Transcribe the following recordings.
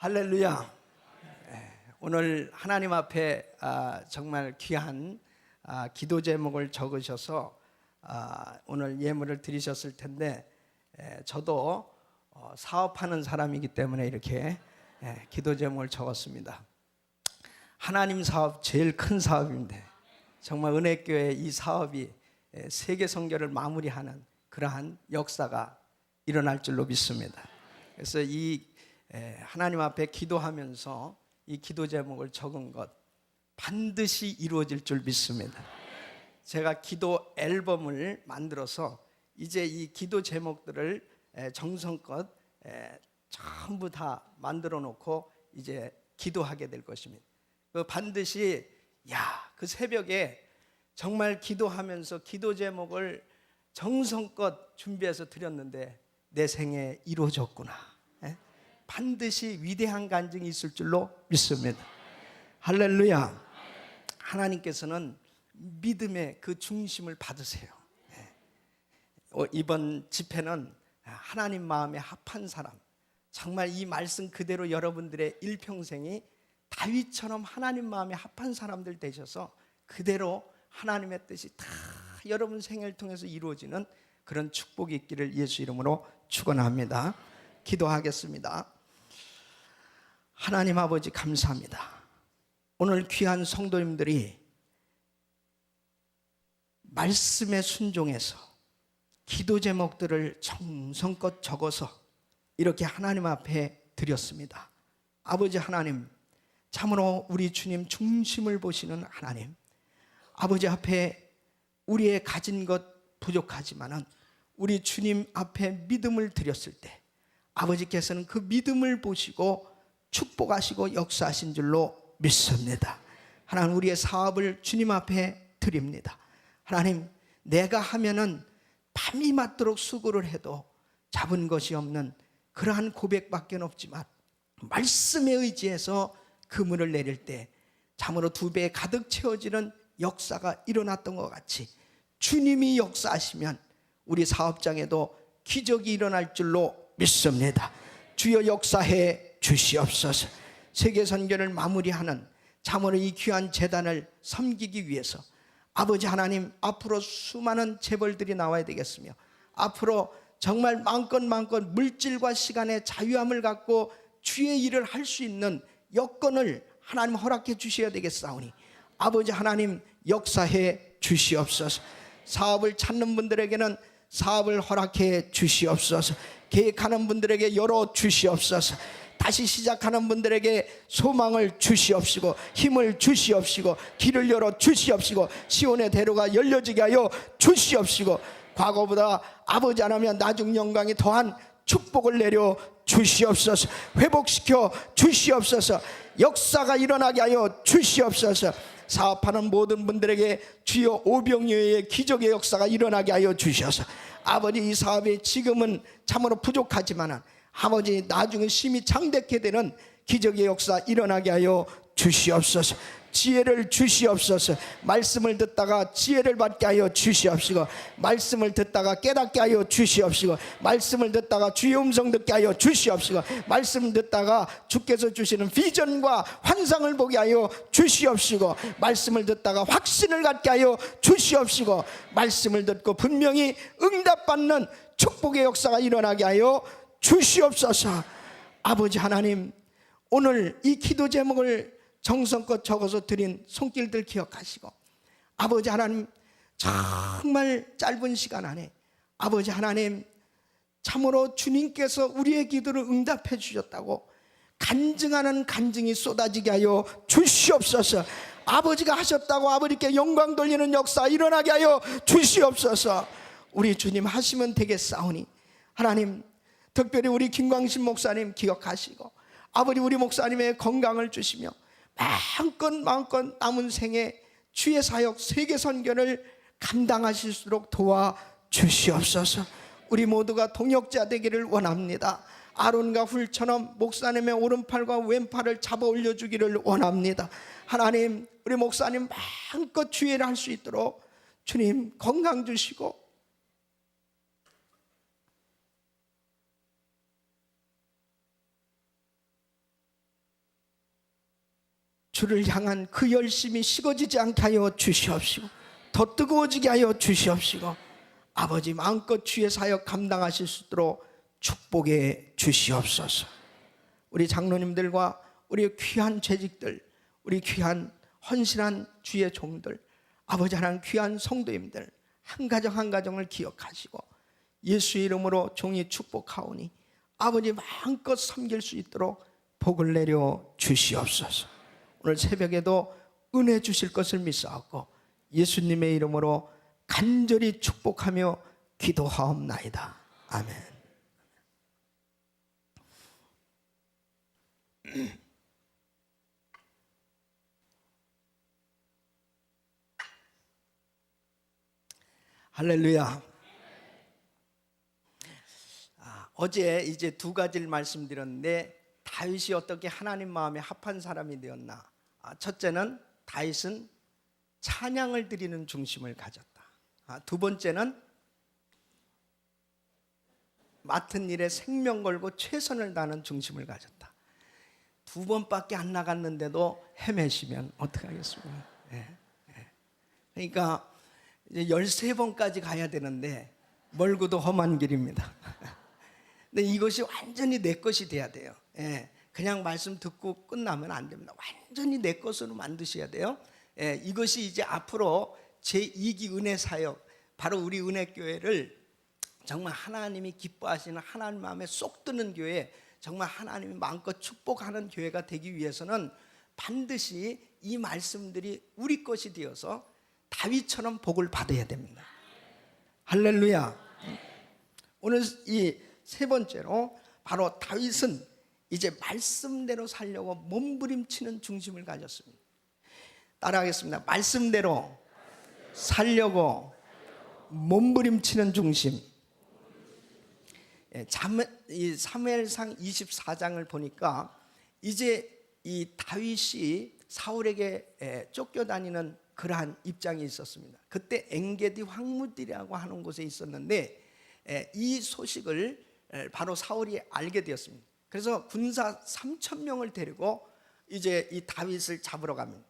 할렐루야. 오늘 하나님 앞에 정말 귀한 기도 제목을 적으셔서 오늘 예물을 드리셨을 텐데, 저도 사업하는 사람이기 때문에 이렇게 기도 제목을 적었습니다. 하나님 사업 제일 큰 사업인데 정말 은혜교회 이 사업이 세계 선교를 마무리하는 그러한 역사가 일어날 줄로 믿습니다. 그래서 이 하나님 앞에 기도하면서 이 기도 제목을 적은 것 반드시 이루어질 줄 믿습니다. 제가 기도 앨범을 만들어서 이제 이 기도 제목들을 정성껏 전부 다 만들어 놓고 이제 기도하게 될 것입니다. 반드시 그 새벽에 정말 기도하면서 기도 제목을 정성껏 준비해서 드렸는데 내 생에 이루어졌구나. 반드시 위대한 간증이 있을 줄로 믿습니다. 할렐루야. 하나님께서는 믿음의 그 중심을 받으세요. 이번 집회는 하나님 마음에 합한 사람, 정말 이 말씀 그대로 여러분들의 일평생이 다윗처럼 하나님 마음에 합한 사람들 되셔서 그대로 하나님의 뜻이 다 여러분 생애를 통해서 이루어지는 그런 축복이 있기를 예수 이름으로 축원합니다. 기도하겠습니다. 하나님 아버지 감사합니다. 오늘 귀한 성도님들이 말씀에 순종해서 기도 제목들을 정성껏 적어서 이렇게 하나님 앞에 드렸습니다. 아버지 하나님, 참으로 우리 주님 중심을 보시는 하나님, 아버지 앞에 우리의 가진 것 부족하지만은 우리 주님 앞에 믿음을 드렸을 때 아버지께서는 그 믿음을 보시고 축복하시고 역사하신 줄로 믿습니다. 하나님, 우리의 사업을 주님 앞에 드립니다. 하나님, 내가 하면은 밤이 맞도록 수고를 해도 잡은 것이 없는 그러한 고백밖에 없지만 말씀에 의지해서 그물을 내릴 때 참으로 2배 가득 채워지는 역사가 일어났던 것 같이 주님이 역사하시면 우리 사업장에도 기적이 일어날 줄로 믿습니다. 주여 역사해 주시옵소서. 세계 선교를 마무리하는 참으로 이 귀한 재단을 섬기기 위해서 아버지 하나님, 앞으로 수많은 재벌들이 나와야 되겠으며 앞으로 정말 마음껏 물질과 시간의 자유함을 갖고 주의 일을 할 수 있는 여건을 하나님 허락해 주셔야 되겠사오니 아버지 하나님 역사해 주시옵소서. 사업을 찾는 분들에게는 사업을 허락해 주시옵소서. 계획하는 분들에게 열어 주시옵소서. 다시 시작하는 분들에게 소망을 주시옵시고 힘을 주시옵시고 길을 열어 주시옵시고 시온의 대로가 열려지게 하여 주시옵시고 과거보다 아버지 하나님 나중 영광이 더한 축복을 내려 주시옵소서. 회복시켜 주시옵소서. 역사가 일어나게 하여 주시옵소서. 사업하는 모든 분들에게 주여 오병이어의 기적의 역사가 일어나게 하여 주셔서 아버지 이 사업이 지금은 참으로 부족하지만 아버지 나중에 심히 창대케 되는 기적의 역사 일어나게 하여 주시옵소서. 지혜를 주시옵소서. 말씀을 듣다가 지혜를 받게 하여 주시옵시고 말씀을 듣다가 깨닫게 하여 주시옵시고 말씀을 듣다가 주의 음성 듣게 하여 주시옵시고 말씀을 듣다가 주께서 주시는 비전과 환상을 보게 하여 주시옵시고 말씀을 듣다가 확신을 갖게 하여 주시옵시고 말씀을 듣고 분명히 응답받는 축복의 역사가 일어나게 하여 주시옵소서. 아버지 하나님, 오늘 이 기도 제목을 정성껏 적어서 드린 손길들 기억하시고 아버지 하나님, 정말 짧은 시간 안에 아버지 하나님 참으로 주님께서 우리의 기도를 응답해 주셨다고 간증하는 간증이 쏟아지게 하여 주시옵소서. 아버지가 하셨다고 아버지께 영광 돌리는 역사 일어나게 하여 주시옵소서. 우리 주님 하시면 되겠사오니 하나님, 특별히 우리 김광신 목사님 기억하시고 아버지 우리 목사님의 건강을 주시며 마음껏 남은 생에 주의 사역 세계 선교를 감당하실수록 도와주시옵소서. 우리 모두가 동역자 되기를 원합니다. 아론과 훌처럼 목사님의 오른팔과 왼팔을 잡아 올려주기를 원합니다. 하나님, 우리 목사님 마음껏 주의를 할 수 있도록 주님 건강 주시고 주를 향한 그 열심이 식어지지 않게 하여 주시옵시고 더 뜨거워지게 하여 주시옵시고 아버지 마음껏 주의 사역 감당하실 수 있도록 축복해 주시옵소서. 우리 장로님들과 우리 귀한 재직들, 우리 귀한 헌신한 주의 종들, 아버지 하나님 귀한 성도님들 한 가정 한 가정을 기억하시고 예수의 이름으로 종이 축복하오니 아버지 마음껏 섬길 수 있도록 복을 내려 주시옵소서. 오늘 새벽에도 은혜 주실 것을 믿사옵고 예수님의 이름으로 간절히 축복하며 기도하옵나이다. 아멘. 할렐루야. 어제 이제 두 가지를 말씀드렸는데 다윗이 어떻게 하나님 마음에 합한 사람이 되었나. 첫째는 다윗은 찬양을 드리는 중심을 가졌다. 두 번째는 맡은 일에 생명 걸고 최선을 다하는 중심을 가졌다. 두 번밖에 안 나갔는데도 헤매시면 어떡하겠습니까? 그러니까 이제 13번까지 가야 되는데 멀고도 험한 길입니다. 근데 이것이 완전히 내 것이 돼야 돼요. 그냥 말씀 듣고 끝나면 안 됩니다. 완전히 내 것으로 만드셔야 돼요. 이것이 이제 앞으로 제2기 은혜 사역, 바로 우리 은혜교회를 정말 하나님이 기뻐하시는 하나님 마음에 쏙 드는 교회, 정말 하나님이 마음껏 축복하는 교회가 되기 위해서는 반드시 이 말씀들이 우리 것이 되어서 다윗처럼 복을 받아야 됩니다. 할렐루야. 오늘 이 세 번째로 바로 다윗은 이제 말씀대로 살려고 몸부림치는 중심을 가졌습니다. 따라하겠습니다. 말씀대로 살려고 몸부림치는 중심. 사무엘상 24장을 보니까 이제 이 다윗이 사울에게 쫓겨다니는 그러한 입장이 있었습니다. 그때 엔게디 황무디라고 하는 곳에 있었는데 이 소식을 바로 사울이 알게 되었습니다. 그래서 군사 3,000명을 데리고 이제 이 다윗을 잡으러 갑니다.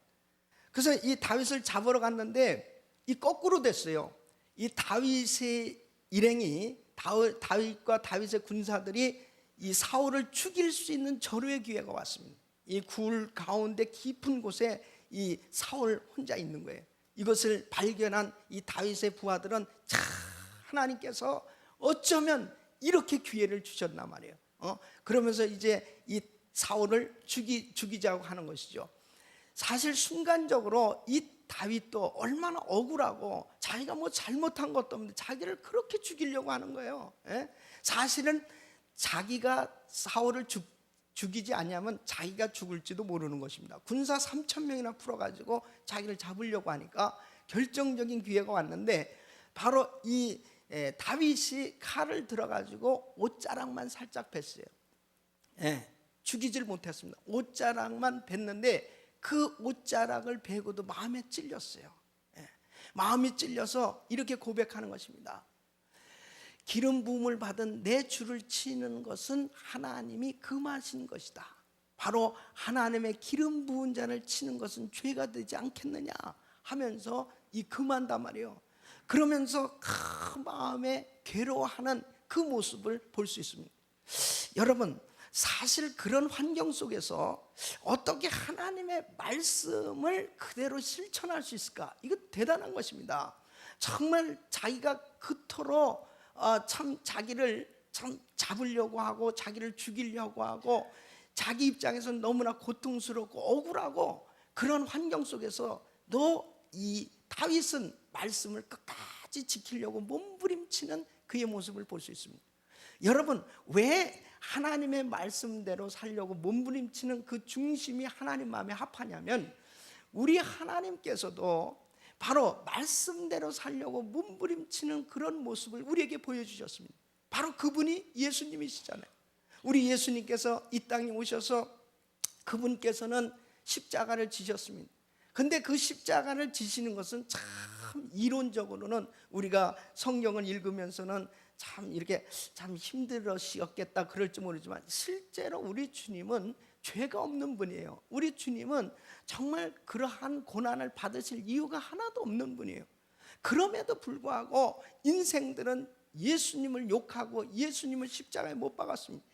그래서 이 다윗을 잡으러 갔는데 이 거꾸로 됐어요. 이 다윗의 일행이 다윗과 다윗의 군사들이 이 사울을 죽일 수 있는 절호의 기회가 왔습니다. 이 굴 가운데 깊은 곳에 이 사울 혼자 있는 거예요. 이것을 발견한 이 다윗의 부하들은 참 하나님께서 어쩌면 이렇게 기회를 주셨나 말이에요. 그러면서 이제 이 사울을 죽이자고 하는 것이죠. 사실 순간적으로 이 다윗도 얼마나 억울하고 자기가 뭐 잘못한 것도 없는데 자기를 그렇게 죽이려고 하는 거예요. 사실은 자기가 사울을 죽이지 않으면 자기가 죽을지도 모르는 것입니다. 군사 3,000명이나 풀어가지고 자기를 잡으려고 하니까 결정적인 기회가 왔는데 바로 이 다윗이 칼을 들어가지고 옷자락만 살짝 뱄어요. 죽이질 못했습니다. 옷자락만 뱄는데 그 옷자락을 베고도 마음에 찔렸어요. 마음이 찔려서 이렇게 고백하는 것입니다. 기름 부음을 받은 내 주를 치는 것은 하나님이 금하신 것이다. 바로 하나님의 기름 부은 자를 치는 것은 죄가 되지 않겠느냐 하면서 이 금한단 말이에요. 그러면서 그 마음에 괴로워하는 그 모습을 볼 수 있습니다. 여러분, 사실 그런 환경 속에서 어떻게 하나님의 말씀을 그대로 실천할 수 있을까? 이거 대단한 것입니다. 정말 자기가 그토록 참 자기를 참 잡으려고 하고 자기를 죽이려고 하고 자기 입장에서는 너무나 고통스럽고 억울하고 그런 환경 속에서 이 다윗은 말씀을 끝까지 지키려고 몸부림치는 그의 모습을 볼 수 있습니다. 여러분, 왜 하나님의 말씀대로 살려고 몸부림치는 그 중심이 하나님 마음에 합하냐면 우리 하나님께서도 바로 말씀대로 살려고 몸부림치는 그런 모습을 우리에게 보여주셨습니다. 바로 그분이 예수님이시잖아요. 우리 예수님께서 이 땅에 오셔서 그분께서는 십자가를 지셨습니다. 근데 그 십자가를 지시는 것은 참 이론적으로는 우리가 성경을 읽으면서는 참 이렇게 참 힘들으셨겠다 그럴지 모르지만 실제로 우리 주님은 죄가 없는 분이에요. 우리 주님은 정말 그러한 고난을 받으실 이유가 하나도 없는 분이에요. 그럼에도 불구하고 인생들은 예수님을 욕하고 예수님을 십자가에 못 박았습니다.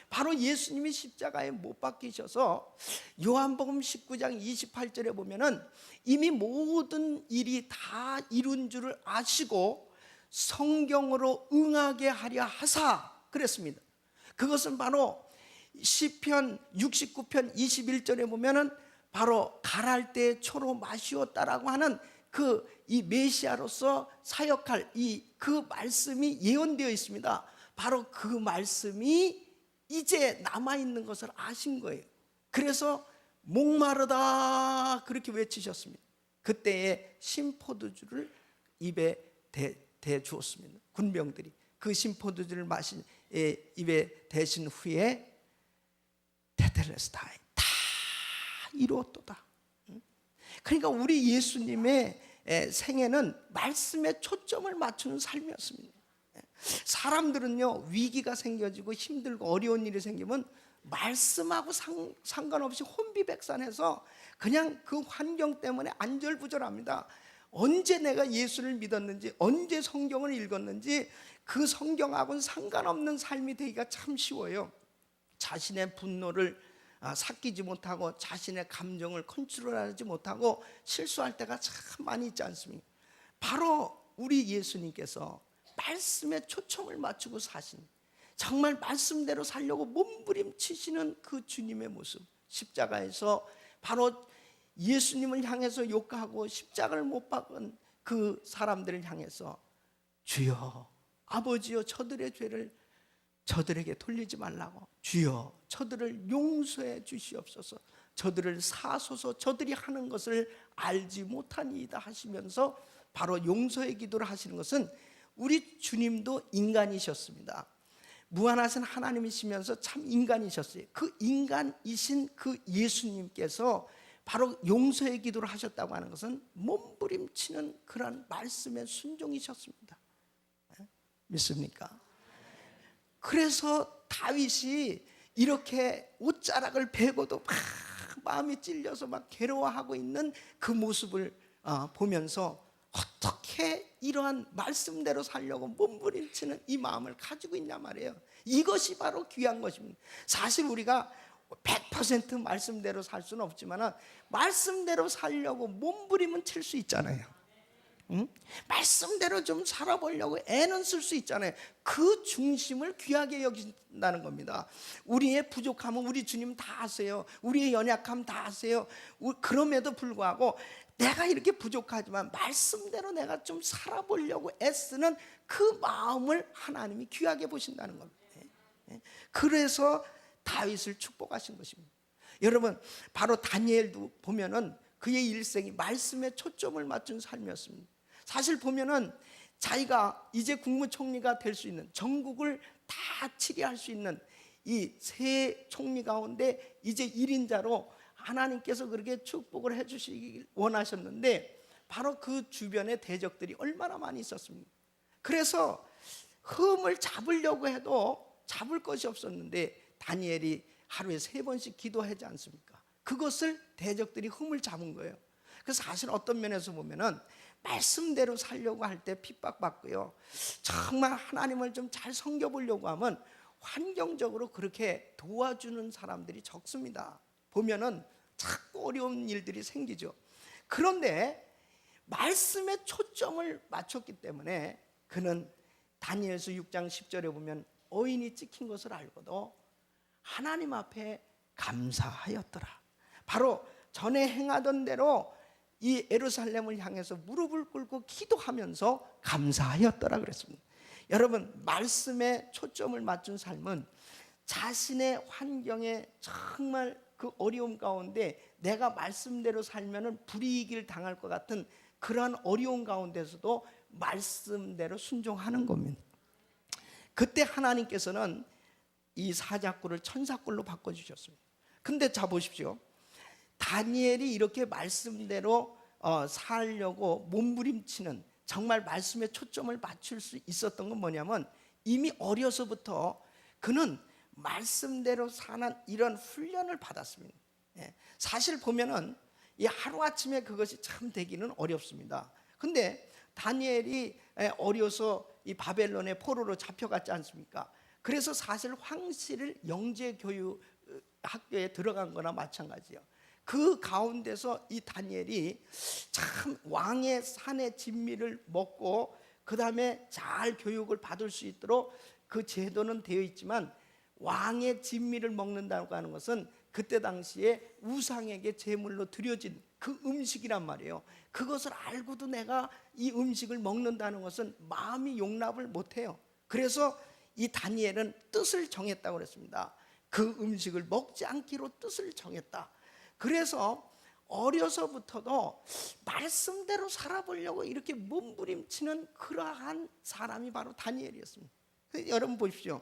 바로 예수님이 십자가에 못 박히셔서 요한복음 19장 28절에 보면은 이미 모든 일이 다 이룬 줄을 아시고 성경으로 응하게 하려 하사 그랬습니다. 그것은 바로 시편 69편 21절에 보면은 바로 갈할 때 초로 마시었다라고 하는 이 메시아로서 사역할 그 말씀이 예언되어 있습니다. 바로 그 말씀이 이제 남아있는 것을 아신 거예요. 그래서 목마르다 그렇게 외치셨습니다. 그때에 신포도주를 입에 대주었습니다. 군병들이 그 신포도주를 입에 대신 후에 테텔레스타이 다 이루었도다. 그러니까 우리 예수님의 생애는 말씀에 초점을 맞추는 삶이었습니다. 사람들은요, 위기가 생겨지고 힘들고 어려운 일이 생기면 말씀하고 상관없이 혼비백산해서 그냥 그 환경 때문에 안절부절합니다. 언제 내가 예수를 믿었는지, 언제 성경을 읽었는지 그 성경하고는 상관없는 삶이 되기가 참 쉬워요. 자신의 분노를 삭히지 못하고 자신의 감정을 컨트롤하지 못하고 실수할 때가 참 많이 있지 않습니까? 바로 우리 예수님께서 말씀에 초점을 맞추고 사신, 정말 말씀대로 살려고 몸부림치시는 그 주님의 모습, 십자가에서 바로 예수님을 향해서 욕하고 십자가를 못 박은 그 사람들을 향해서 주여, 아버지여, 저들의 죄를 저들에게 돌리지 말라고, 주여 저들을 용서해 주시옵소서, 저들을 사소서, 저들이 하는 것을 알지 못하니이다 하시면서 바로 용서의 기도를 하시는 것은 우리 주님도 인간이셨습니다. 무한하신 하나님이시면서 참 인간이셨어요. 그 인간이신 그 예수님께서 바로 용서의 기도를 하셨다고 하는 것은 몸부림치는 그런 말씀의 순종이셨습니다. 믿습니까? 그래서 다윗이 이렇게 옷자락을 베고도 막 마음이 찔려서 막 괴로워하고 있는 그 모습을 보면서 어떻게 이러한 말씀대로 살려고 몸부림치는 이 마음을 가지고 있냐 말이에요. 이것이 바로 귀한 것입니다. 사실 우리가 100% 말씀대로 살 수는 없지만 말씀대로 살려고 몸부림은 칠 수 있잖아요. 응? 말씀대로 좀 살아보려고 애는 쓸 수 있잖아요. 그 중심을 귀하게 여긴다는 겁니다. 우리의 부족함은 우리 주님 다 아세요. 우리의 연약함 다 아세요. 그럼에도 불구하고 내가 이렇게 부족하지만 말씀대로 내가 좀 살아보려고 애쓰는 그 마음을 하나님이 귀하게 보신다는 겁니다. 그래서 다윗을 축복하신 것입니다. 여러분, 바로 다니엘도 보면은 그의 일생이 말씀에 초점을 맞춘 삶이었습니다. 사실 보면은 자기가 이제 국무총리가 될 수 있는, 전국을 다 치게할 수 있는 이 세 총리 가운데 이제 1인자로 하나님께서 그렇게 축복을 해주시길 원하셨는데 바로 그 주변에 대적들이 얼마나 많이 있었습니까? 그래서 흠을 잡으려고 해도 잡을 것이 없었는데 다니엘이 하루에 3번씩 기도하지 않습니까? 그것을 대적들이 흠을 잡은 거예요. 그래서 사실 어떤 면에서 보면은 말씀대로 살려고 할 때 핍박받고요, 정말 하나님을 좀 잘 섬겨보려고 하면 환경적으로 그렇게 도와주는 사람들이 적습니다. 보면은 자꾸 어려운 일들이 생기죠. 그런데 말씀에 초점을 맞췄기 때문에 그는 다니엘서 6장 10절에 보면 어인이 찍힌 것을 알고도 하나님 앞에 감사하였더라. 바로 전에 행하던 대로 이 예루살렘을 향해서 무릎을 꿇고 기도하면서 감사하였더라 그랬습니다. 여러분, 말씀에 초점을 맞춘 삶은 자신의 환경에 정말 그 어려움 가운데 내가 말씀대로 살면은 불이익을 당할 것 같은 그러한 어려움 가운데서도 말씀대로 순종하는 겁니다. 그때 하나님께서는 이 사자굴을 천사굴로 바꿔주셨습니다. 근데 자 보십시오. 다니엘이 이렇게 말씀대로 살려고 몸부림치는, 정말 말씀에 초점을 맞출 수 있었던 건 뭐냐면 이미 어려서부터 그는 말씀대로 사는 이런 훈련을 받았습니다. 사실 보면은 이 하루아침에 그것이 참 되기는 어렵습니다. 근데 다니엘이 어려서 이 바벨론의 포로로 잡혀갔지 않습니까? 그래서 사실 황실을 영재교육 학교에 들어간 거나 마찬가지예요. 그 가운데서 이 다니엘이 참 왕의 산의 진미를 먹고 그 다음에 잘 교육을 받을 수 있도록 그 제도는 되어 있지만, 왕의 진미를 먹는다고 하는 것은 그때 당시에 우상에게 제물로 드려진 그 음식이란 말이에요. 그것을 알고도 내가 이 음식을 먹는다는 것은 마음이 용납을 못해요. 그래서 이 다니엘은 뜻을 정했다고 그랬습니다. 그 음식을 먹지 않기로 뜻을 정했다. 그래서 어려서부터도 말씀대로 살아보려고 이렇게 몸부림치는 그러한 사람이 바로 다니엘이었습니다. 여러분 보십시오.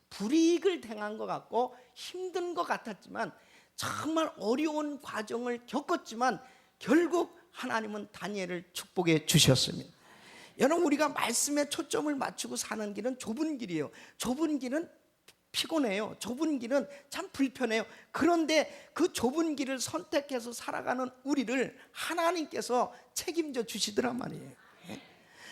불이익을 당한 것 같고 힘든 것 같았지만, 정말 어려운 과정을 겪었지만 결국 하나님은 다니엘을 축복해 주셨습니다. 여러분, 우리가 말씀에 초점을 맞추고 사는 길은 좁은 길이에요. 좁은 길은 피곤해요. 좁은 길은 참 불편해요. 그런데 그 좁은 길을 선택해서 살아가는 우리를 하나님께서 책임져 주시더란 말이에요.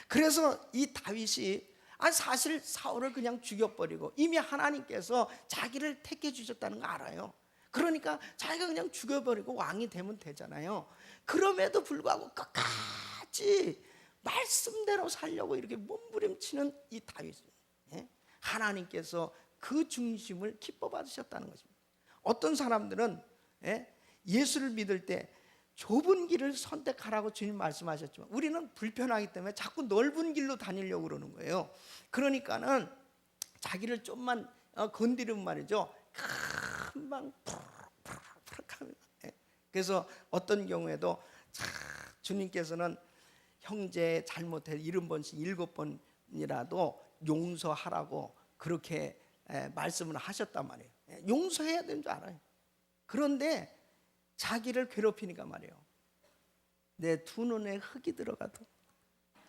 그래서 이 다윗이 사실 사울을 그냥 죽여버리고 이미 하나님께서 자기를 택해 주셨다는 거 알아요. 그러니까 자기가 그냥 죽여버리고 왕이 되면 되잖아요. 그럼에도 불구하고 끝까지 말씀대로 살려고 이렇게 몸부림치는 이 다윗, 하나님께서 그 중심을 기뻐 받으셨다는 것입니다. 어떤 사람들은 예수를 믿을 때 좁은 길을 선택하라고 주님 말씀하셨지만, 우리는 불편하기 때문에 자꾸 넓은 길로 다니려고 그러는 거예요. 그러니까는 자기를 좀만 건드리면 말이죠, 금방 푸르륵 합니다. 그래서 어떤 경우에도 주님께서는 형제 잘못해 70번씩 7번이라도 용서하라고 그렇게 말씀을 하셨단 말이에요. 용서해야 되는 줄 알아요. 그런데 자기를 괴롭히니까 말이에요, 내 두 눈에 흙이 들어가도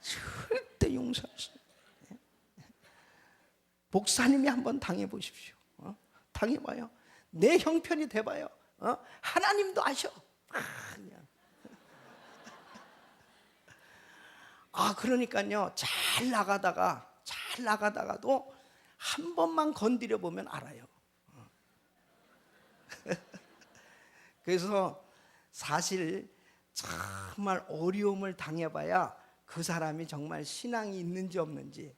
절대 용서하지. 목사님이 한번 당해보십시오. 당해봐요. 내 형편이 돼봐요. 하나님도 아셔. 그냥. 그러니까요, 잘 나가다가도 한 번만 건드려 보면 알아요. 그래서 사실 정말 어려움을 당해봐야 그 사람이 정말 신앙이 있는지 없는지,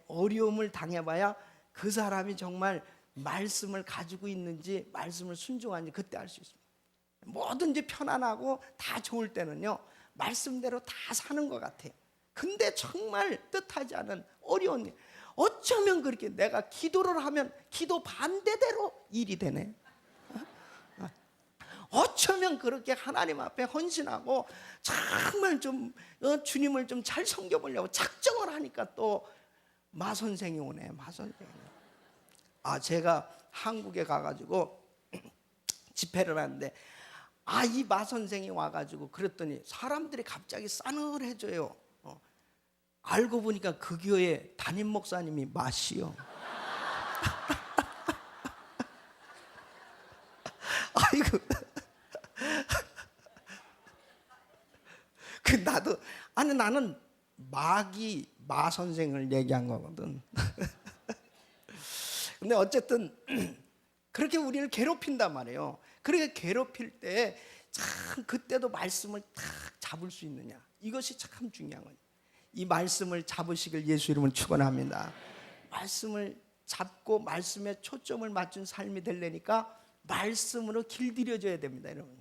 어려움을 당해봐야 그 사람이 정말 말씀을 가지고 있는지, 말씀을 순종하는지 그때 알 수 있습니다. 뭐든지 편안하고 다 좋을 때는요, 말씀대로 다 사는 것 같아요. 근데 정말 뜻하지 않은 어려운 일, 어쩌면 그렇게 내가 기도를 하면 기도 반대대로 일이 되네. 어쩌면 그렇게 하나님 앞에 헌신하고 정말 좀 주님을 좀 잘 섬겨보려고 작정을 하니까 또 마선생이 오네. 마선생이. 제가 한국에 가가지고 집회를 하는데 이 마선생이 와가지고 그랬더니 사람들이 갑자기 싸늘해져요. 알고 보니까 그 교회 담임 목사님이 마시요. 아이고. 나도 나는 마 선생을 얘기한 거거든. 근데 어쨌든 그렇게 우리를 괴롭힌단 말이에요. 그렇게 괴롭힐 때 참 그때도 말씀을 딱 잡을 수 있느냐, 이것이 참 중요한 거예요. 이 말씀을 잡으시길 예수 이름으로 축원합니다. 말씀을 잡고 말씀에 초점을 맞춘 삶이 되려니까 말씀으로 길들여져야 됩니다, 여러분.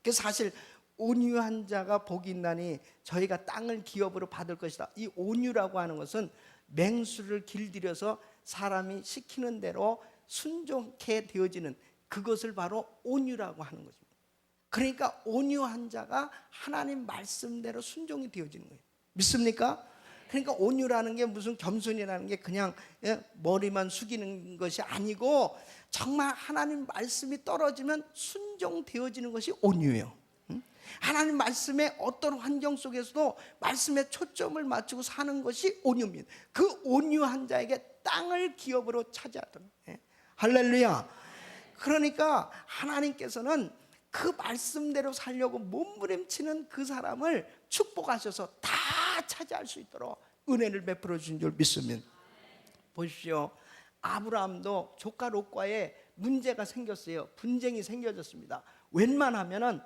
그래서 사실 온유한 자가 복이 있나니 저희가 땅을 기업으로 받을 것이다. 이 온유라고 하는 것은 맹수를 길들여서 사람이 시키는 대로 순종케 되어지는 그것을 바로 온유라고 하는 것입니다. 그러니까 온유한 자가 하나님 말씀대로 순종이 되어지는 거예요. 믿습니까? 그러니까 온유라는 게 무슨 겸손이라는 게 그냥 머리만 숙이는 것이 아니고 정말 하나님 말씀이 떨어지면 순종되어지는 것이 온유예요. 하나님 말씀의 어떤 환경 속에서도 말씀에 초점을 맞추고 사는 것이 온유입니다. 그 온유한 자에게 땅을 기업으로 차지하던. 할렐루야. 그러니까 하나님께서는 그 말씀대로 살려고 몸부림치는 그 사람을 축복하셔서 다 차지할 수 있도록 은혜를 베풀어 주신 줄 믿습니다. 보십시오. 아브라함도 조카 롯과의 문제가 생겼어요. 분쟁이 생겨졌습니다. 웬만하면은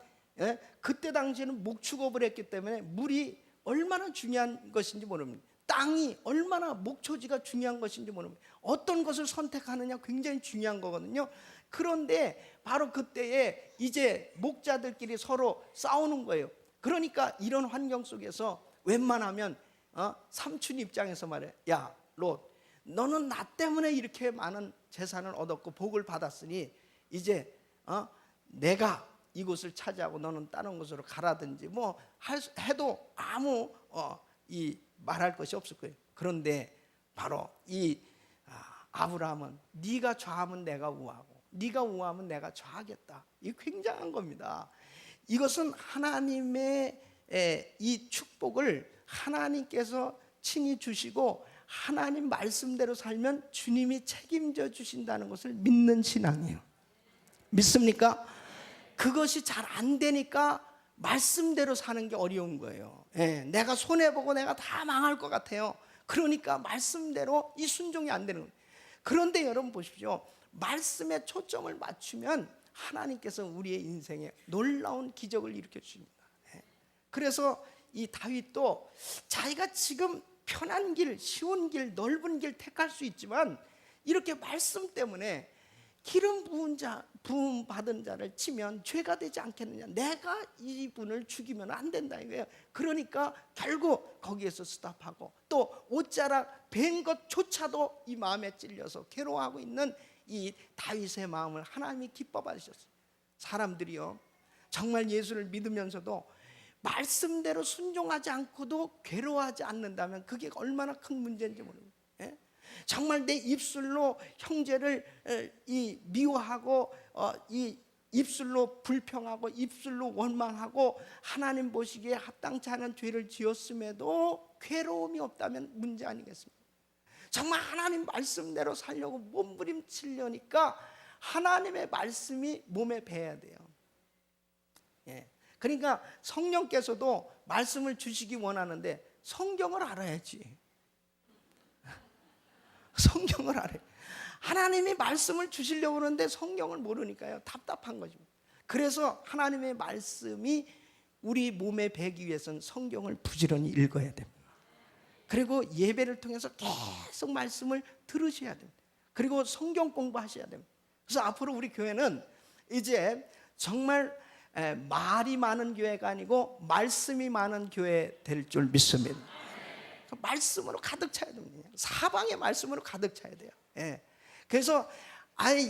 그때 당시에는 목축업을 했기 때문에 물이 얼마나 중요한 것인지 모릅니다. 땅이 얼마나 목초지가 중요한 것인지 모릅니다. 어떤 것을 선택하느냐 굉장히 중요한 거거든요. 그런데 바로 그때에 이제 목자들끼리 서로 싸우는 거예요. 그러니까 이런 환경 속에서 웬만하면 삼촌 입장에서 말해, 야 롯, 너는 나 때문에 이렇게 많은 재산을 얻었고 복을 받았으니 이제 내가 이곳을 차지하고 너는 다른 곳으로 가라든지 뭐 해도 아무 말할 것이 없을 거예요. 그런데 바로 이 아브라함은 네가 좌하면 내가 우하고 네가 우하면 내가 좌하겠다. 이 굉장한 겁니다. 이것은 하나님의 이 축복을 하나님께서 친히 주시고 하나님 말씀대로 살면 주님이 책임져 주신다는 것을 믿는 신앙이에요. 믿습니까? 그것이 잘 안 되니까 말씀대로 사는 게 어려운 거예요. 내가 손해보고 내가 다 망할 것 같아요. 그러니까 말씀대로 이 순종이 안 되는 거예요. 그런데 여러분 보십시오. 말씀에 초점을 맞추면 하나님께서 우리의 인생에 놀라운 기적을 일으켜 주십니다. 그래서 이 다윗도 자기가 지금 편한 길, 쉬운 길, 넓은 길 택할 수 있지만 이렇게 말씀 때문에 기름 부음 받은 자를 치면 죄가 되지 않겠느냐. 내가 이분을 죽이면 안 된다 이거예요. 그러니까 결국 거기에서 스탑하고 또 옷자락 벤 것조차도 이 마음에 찔려서 괴로워하고 있는 이 다윗의 마음을 하나님이 기뻐 받으셨어요. 사람들이요 정말 예수를 믿으면서도 말씀대로 순종하지 않고도 괴로워하지 않는다면 그게 얼마나 큰 문제인지 모릅니다. 정말 내 입술로 형제를 미워하고 이 입술로 불평하고 입술로 원망하고 하나님 보시기에 합당치 않은 죄를 지었음에도 괴로움이 없다면 문제 아니겠습니까? 정말 하나님 말씀대로 살려고 몸부림치려니까 하나님의 말씀이 몸에 배야 돼요. 그러니까 성령께서도 말씀을 주시기 원하는데 성경을 알아야지. 성경을 알아요. 하나님이 말씀을 주시려고 하는데 성경을 모르니까요 답답한 거죠. 그래서 하나님의 말씀이 우리 몸에 배기 위해서는 성경을 부지런히 읽어야 됩니다. 그리고 예배를 통해서 계속 말씀을 들으셔야 됩니다. 그리고 성경 공부하셔야 됩니다. 그래서 앞으로 우리 교회는 이제 정말 말이 많은 교회가 아니고 말씀이 많은 교회 될 줄 믿습니다. 말씀으로 가득 차야 됩니다. 사방에 말씀으로 가득 차야 돼요. 그래서 아예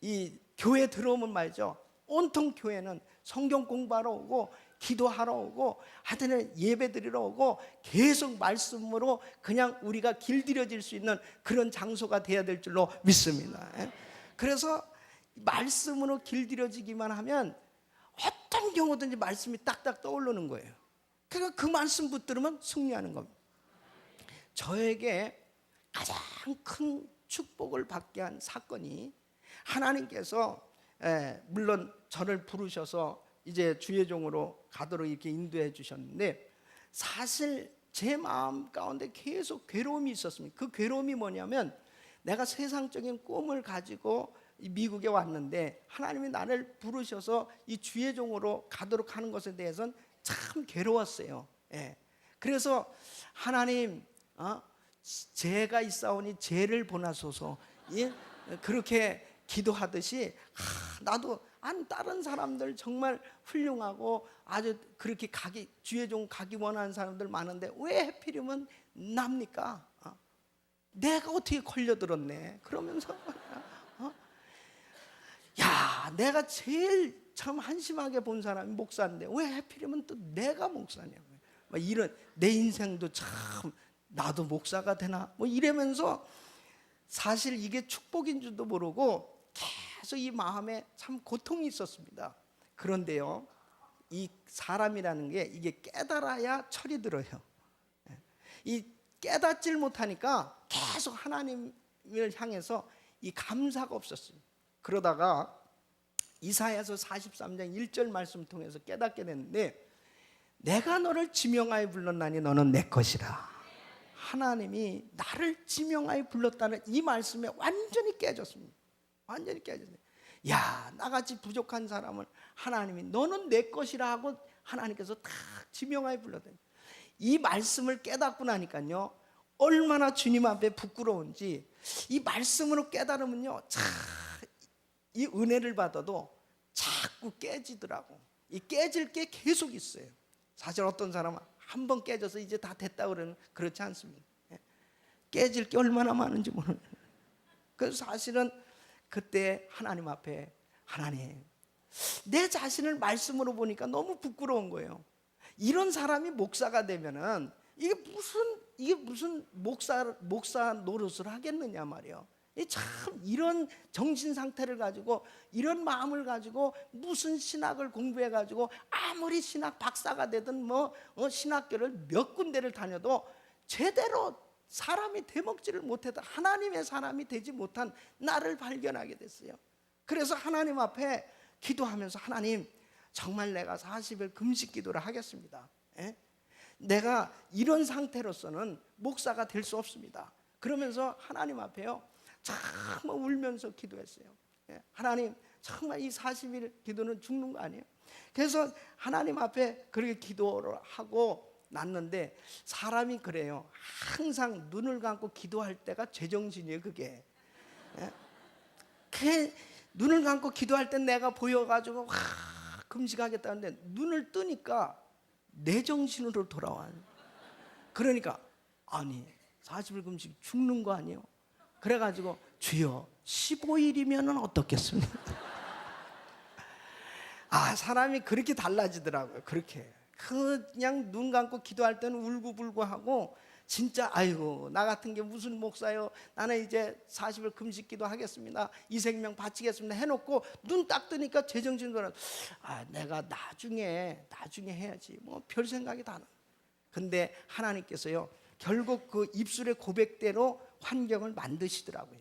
이 교회 들어오면 말이죠. 온통 교회는 성경 공부하러 오고 기도하러 오고 하여튼 예배 드리러 오고 계속 말씀으로 그냥 우리가 길들여질 수 있는 그런 장소가 돼야 될 줄로 믿습니다. 그래서 말씀으로 길들여지기만 하면 어떤 경우든지 말씀이 딱딱 떠오르는 거예요. 그러니까 그 말씀 붙들으면 승리하는 겁니다. 저에게 가장 큰 축복을 받게 한 사건이 하나님께서 물론 저를 부르셔서 이제 주의 종으로 가도록 이렇게 인도해 주셨는데 사실 제 마음 가운데 계속 괴로움이 있었습니다. 그 괴로움이 뭐냐면 내가 세상적인 꿈을 가지고 미국에 왔는데 하나님이 나를 부르셔서 이 주의 종으로 가도록 하는 것에 대해서는 참 괴로웠어요. 그래서 하나님 죄가 있사오니 죄를 보내소서 그렇게 기도하듯이 나도 다른 사람들 정말 훌륭하고 아주 그렇게 주의 종 가기 원하는 사람들 많은데 왜 하필이면 납니까? 내가 어떻게 걸려들었네 그러면서 야 내가 제일 참 한심하게 본 사람이 목사인데 왜 하필이면 또 내가 목사냐고 이런 내 인생도 참 나도 목사가 되나 뭐 이러면서 사실 이게 축복인 줄도 모르고 계속 이 마음에 참 고통이 있었습니다. 그런데요 이 사람이라는 게 이게 깨달아야 철이 들어요. 이 깨닫질 못하니까 계속 하나님을 향해서 이 감사가 없었어요. 그러다가 이사야서 43장 1절 말씀 통해서 깨닫게 됐는데, 내가 너를 지명하여 불렀나니 너는 내 것이라. 하나님이 나를 지명하여 불렀다는 이 말씀에 완전히 깨졌습니다. 완전히 깨졌어요. 야, 나같이 부족한 사람을 하나님이 너는 내 것이라 하고 하나님께서 딱 지명하여 불렀다. 이 말씀을 깨닫고 나니까요, 얼마나 주님 앞에 부끄러운지. 이 말씀으로 깨달으면요, 이 은혜를 받아도 자꾸 깨지더라고. 이 깨질 게 계속 있어요. 사실 어떤 사람은 한 번 깨져서 이제 다 됐다 그러는, 그렇지 않습니다. 깨질 게 얼마나 많은지 모르는. 그래서 사실은 그때 하나님 앞에, 하나님, 내 자신을 말씀으로 보니까 너무 부끄러운 거예요. 이런 사람이 목사가 되면은 이게 무슨 목사 노릇을 하겠느냐 말이에요. 참 이런 정신 상태를 가지고, 이런 마음을 가지고 무슨 신학을 공부해 가지고 아무리 신학 박사가 되든 신학교를 몇 군데를 다녀도 제대로 사람이 되먹지를 못해도 하나님의 사람이 되지 못한 나를 발견하게 됐어요. 그래서 하나님 앞에 기도하면서, 하나님, 정말 내가 40일 금식 기도를 하겠습니다. 내가 이런 상태로서는 목사가 될 수 없습니다. 그러면서 하나님 앞에요, 정말 울면서 기도했어요. 하나님, 정말 이 40일 기도는 죽는 거 아니에요? 그래서 하나님 앞에 그렇게 기도를 하고 났는데, 사람이 그래요. 항상 눈을 감고 기도할 때가 제정신이에요. 그게 눈을 감고 기도할 때 내가 보여가지고 금식하겠다는데 눈을 뜨니까 내 정신으로 돌아와요. 그러니까 아니 40일 금식 죽는 거 아니에요? 그래가지고 주여 15일이면 어떻겠습니까? 사람이 그렇게 달라지더라고요. 그렇게 그냥 눈 감고 기도할 때는 울고불고 하고, 진짜 아이고 나 같은 게 무슨 목사요, 나는 이제 40일 금식 기도하겠습니다, 이 생명 바치겠습니다 해놓고 눈 딱 뜨니까 제정신으로 내가 나중에 해야지, 별 생각이 다 나. 근데 하나님께서요, 결국 그 입술의 고백대로 환경을 만드시더라고요.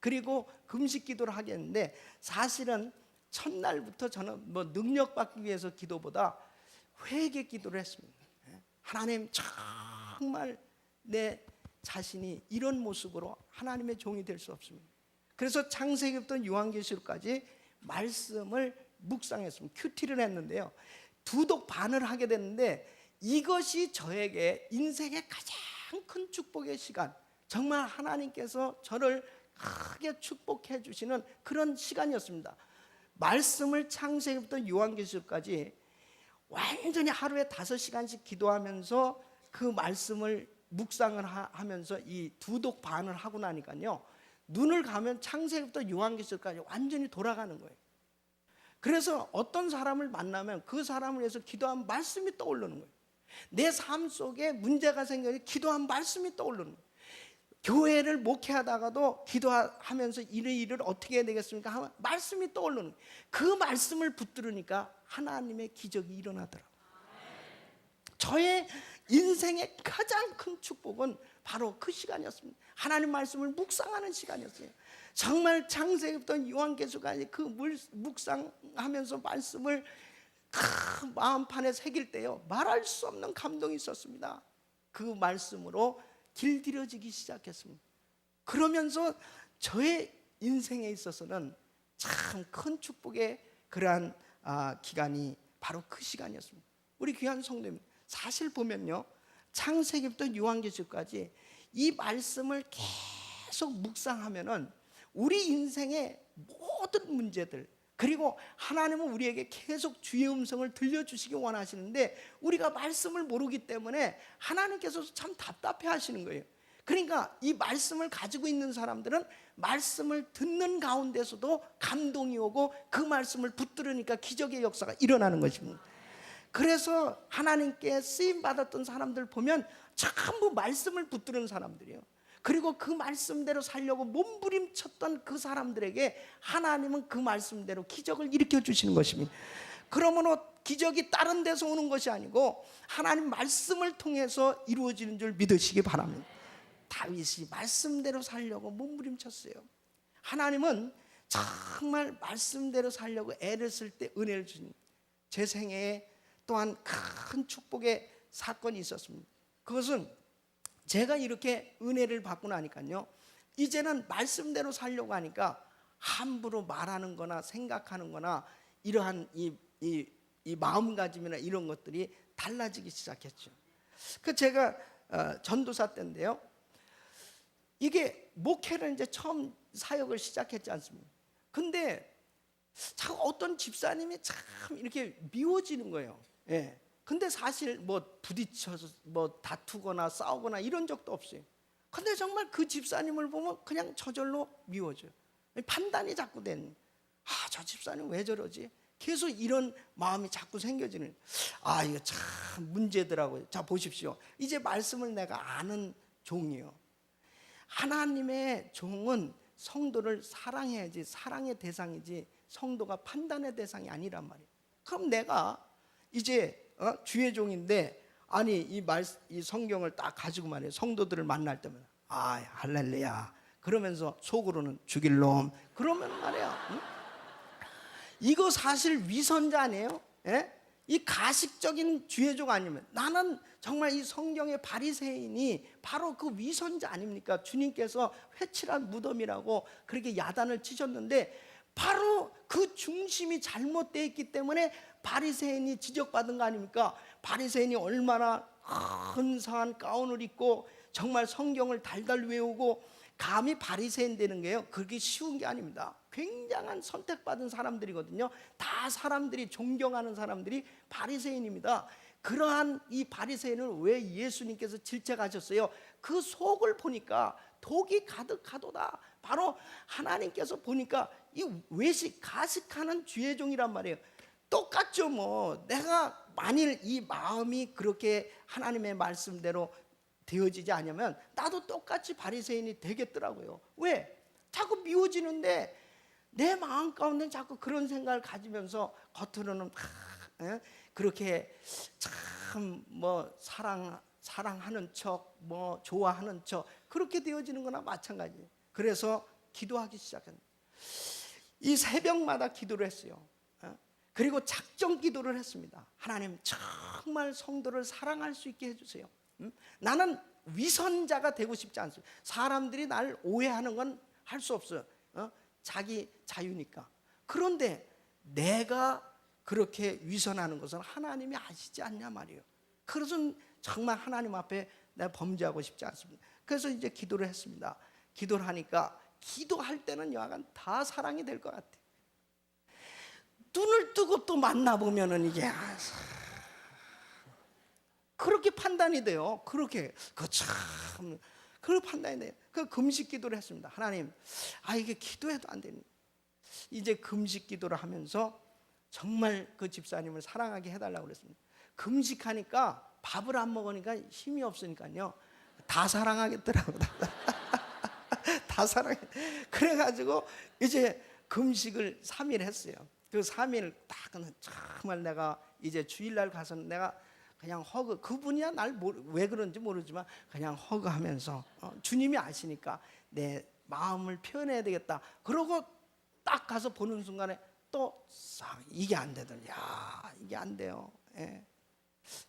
그리고 금식 기도를 하겠는데, 사실은 첫날부터 저는 능력 받기 위해서 기도보다 회개 기도를 했습니다. 하나님, 정말 내 자신이 이런 모습으로 하나님의 종이 될 수 없습니다. 그래서 창세기부터 요한계시록까지 말씀을 묵상했습니다. 큐티를 했는데요, 두독 반을 하게 됐는데, 이것이 저에게 인생의 가장 큰 축복의 시간, 정말 하나님께서 저를 크게 축복해 주시는 그런 시간이었습니다. 말씀을 창세기부터 요한계시록까지 완전히 하루에 5시간씩 기도하면서 그 말씀을 묵상을 하면서 이 두독 반을 하고 나니까요, 눈을 감으면 창세기부터 요한계시록까지 완전히 돌아가는 거예요. 그래서 어떤 사람을 만나면 그 사람을 위해서 기도한 말씀이 떠오르는 거예요. 내 삶 속에 문제가 생겨서 기도한 말씀이 떠오르는 거예요. 교회를 목회하다가도 기도하면서 일을 어떻게 해야 되겠습니까 하면 말씀이 떠오르는 거예요. 그 말씀을 붙들으니까 하나님의 기적이 일어나더라고요. 저의 인생의 가장 큰 축복은 바로 그 시간이었습니다. 하나님 말씀을 묵상하는 시간이었어요. 정말 창세기부터 요한계시록까지 그 묵상하면서 말씀을 마음판에 새길 때요, 말할 수 없는 감동이 있었습니다. 그 말씀으로 길들여지기 시작했습니다. 그러면서 저의 인생에 있어서는 참 큰 축복의 그러한 기간이 바로 그 시간이었습니다. 우리 귀한 성도님, 사실 보면요, 창세기부터 요한계시록까지 이 말씀을 계속 묵상하면은 우리 인생의 모든 문제들, 그리고 하나님은 우리에게 계속 주의 음성을 들려주시기 원하시는데, 우리가 말씀을 모르기 때문에 하나님께서 참 답답해 하시는 거예요. 그러니까 이 말씀을 가지고 있는 사람들은 말씀을 듣는 가운데서도 감동이 오고 그 말씀을 붙들으니까 기적의 역사가 일어나는 것입니다. 그래서 하나님께 쓰임받았던 사람들 보면 전부 말씀을 붙드는 사람들이에요. 그리고 그 말씀대로 살려고 몸부림쳤던 그 사람들에게 하나님은 그 말씀대로 기적을 일으켜 주시는 것입니다. 그러므로 기적이 다른 데서 오는 것이 아니고 하나님 말씀을 통해서 이루어지는 줄 믿으시기 바랍니다. 다윗이 말씀대로 살려고 몸부림쳤어요. 하나님은 정말 말씀대로 살려고 애를 쓸 때 은혜를 주신, 제 생애에 또한 큰 축복의 사건이 있었습니다. 그것은 제가 이렇게 은혜를 받고 나니까요, 이제는 말씀대로 살려고 하니까 함부로 말하는 거나 생각하는 거나 이러한 이 마음가짐이나 이런 것들이 달라지기 시작했죠. 그 제가 전도사 때인데요, 이게 목회를 이제 처음 사역을 시작했지 않습니까? 근데 참 어떤 집사님이 참 이렇게 미워지는 거예요. 예. 근데 사실 뭐 부딪혀서 뭐 다투거나 싸우거나 이런 적도 없어요. 근데 정말 그 집사님을 보면 그냥 저절로 미워져요. 판단이 자꾸 되는, 저 집사님 왜 저러지? 계속 이런 마음이 자꾸 생겨지는, 이거 참 문제더라고요. 자, 보십시오. 이제 말씀을 내가 아는 종이요, 하나님의 종은 성도를 사랑해야지 사랑의 대상이지 성도가 판단의 대상이 아니란 말이에요. 그럼 내가 이제 주의 종인데, 아니 이 성경을 딱 가지고 말이에요, 성도들을 만날 때면 할렐루야 그러면서 속으로는 죽일 놈 그러면 말이야, 응? 이거 사실 위선자 아니에요? 예? 이 가식적인 주의종 아니면, 나는 정말 이 성경의 바리새인이 바로 그 위선자 아닙니까? 주님께서 회칠한 무덤이라고 그렇게 야단을 치셨는데 바로 그 중심이 잘못되어 있기 때문에 바리새인이 지적받은 거 아닙니까? 바리새인이 얼마나 근사한 가운을 입고 정말 성경을 달달 외우고 감히 바리새인 되는 게요, 그게 쉬운 게 아닙니다. 굉장한 선택받은 사람들이거든요. 다 사람들이 존경하는 사람들이 바리새인입니다. 그러한 이 바리새인을 왜 예수님께서 질책하셨어요? 그 속을 보니까 독이 가득하도다. 바로 하나님께서 보니까 이 외식 가식하는 주의 종이란 말이에요. 똑같죠. 뭐 내가 만일 이 마음이 그렇게 하나님의 말씀대로 되어지지 않으면 나도 똑같이 바리새인이 되겠더라고요. 왜? 자꾸 미워지는데 내 마음 가운데 자꾸 그런 생각을 가지면서 겉으로는 그렇게 참 뭐 사랑하는 척, 뭐 좋아하는 척 그렇게 되어지는 거나 마찬가지예요. 그래서 기도하기 시작했습니다. 이 새벽마다 기도를 했어요. 그리고 작정 기도를 했습니다. 하나님 정말 성도를 사랑할 수 있게 해주세요. 나는 위선자가 되고 싶지 않습니다. 사람들이 날 오해하는 건 할 수 없어요. 자기 자유니까. 그런데 내가 그렇게 위선하는 것은 하나님이 아시지 않냐 말이에요. 그것은 정말 하나님 앞에 내가 범죄하고 싶지 않습니다. 그래서 이제 기도를 했습니다. 기도를 하니까 기도할 때는 여하간 다 사랑이 될 것 같아요. 눈을 뜨고 또 만나보면은 이게 그렇게 판단이 돼요. 그렇게 그렇게 판단이 돼요. 그 금식 기도를 했습니다. 하나님, 이게 기도해도 안 됩니다. 이제 금식 기도를 하면서 정말 그 집사님을 사랑하게 해달라고 그랬습니다. 금식하니까 밥을 안 먹으니까 힘이 없으니까요, 다 사랑하겠더라고요. 다 사랑해. 그래가지고 이제 금식을 3일 했어요. 그 3일 딱 정말 내가 이제 주일날 가서 내가 그냥 허그, 그분이야 날 왜 그런지 모르지만 그냥 허그하면서 주님이 아시니까 내 마음을 표현해야 되겠다. 그러고 딱 가서 보는 순간에 또 이게 안 되더니, 이게 안 돼요. 예.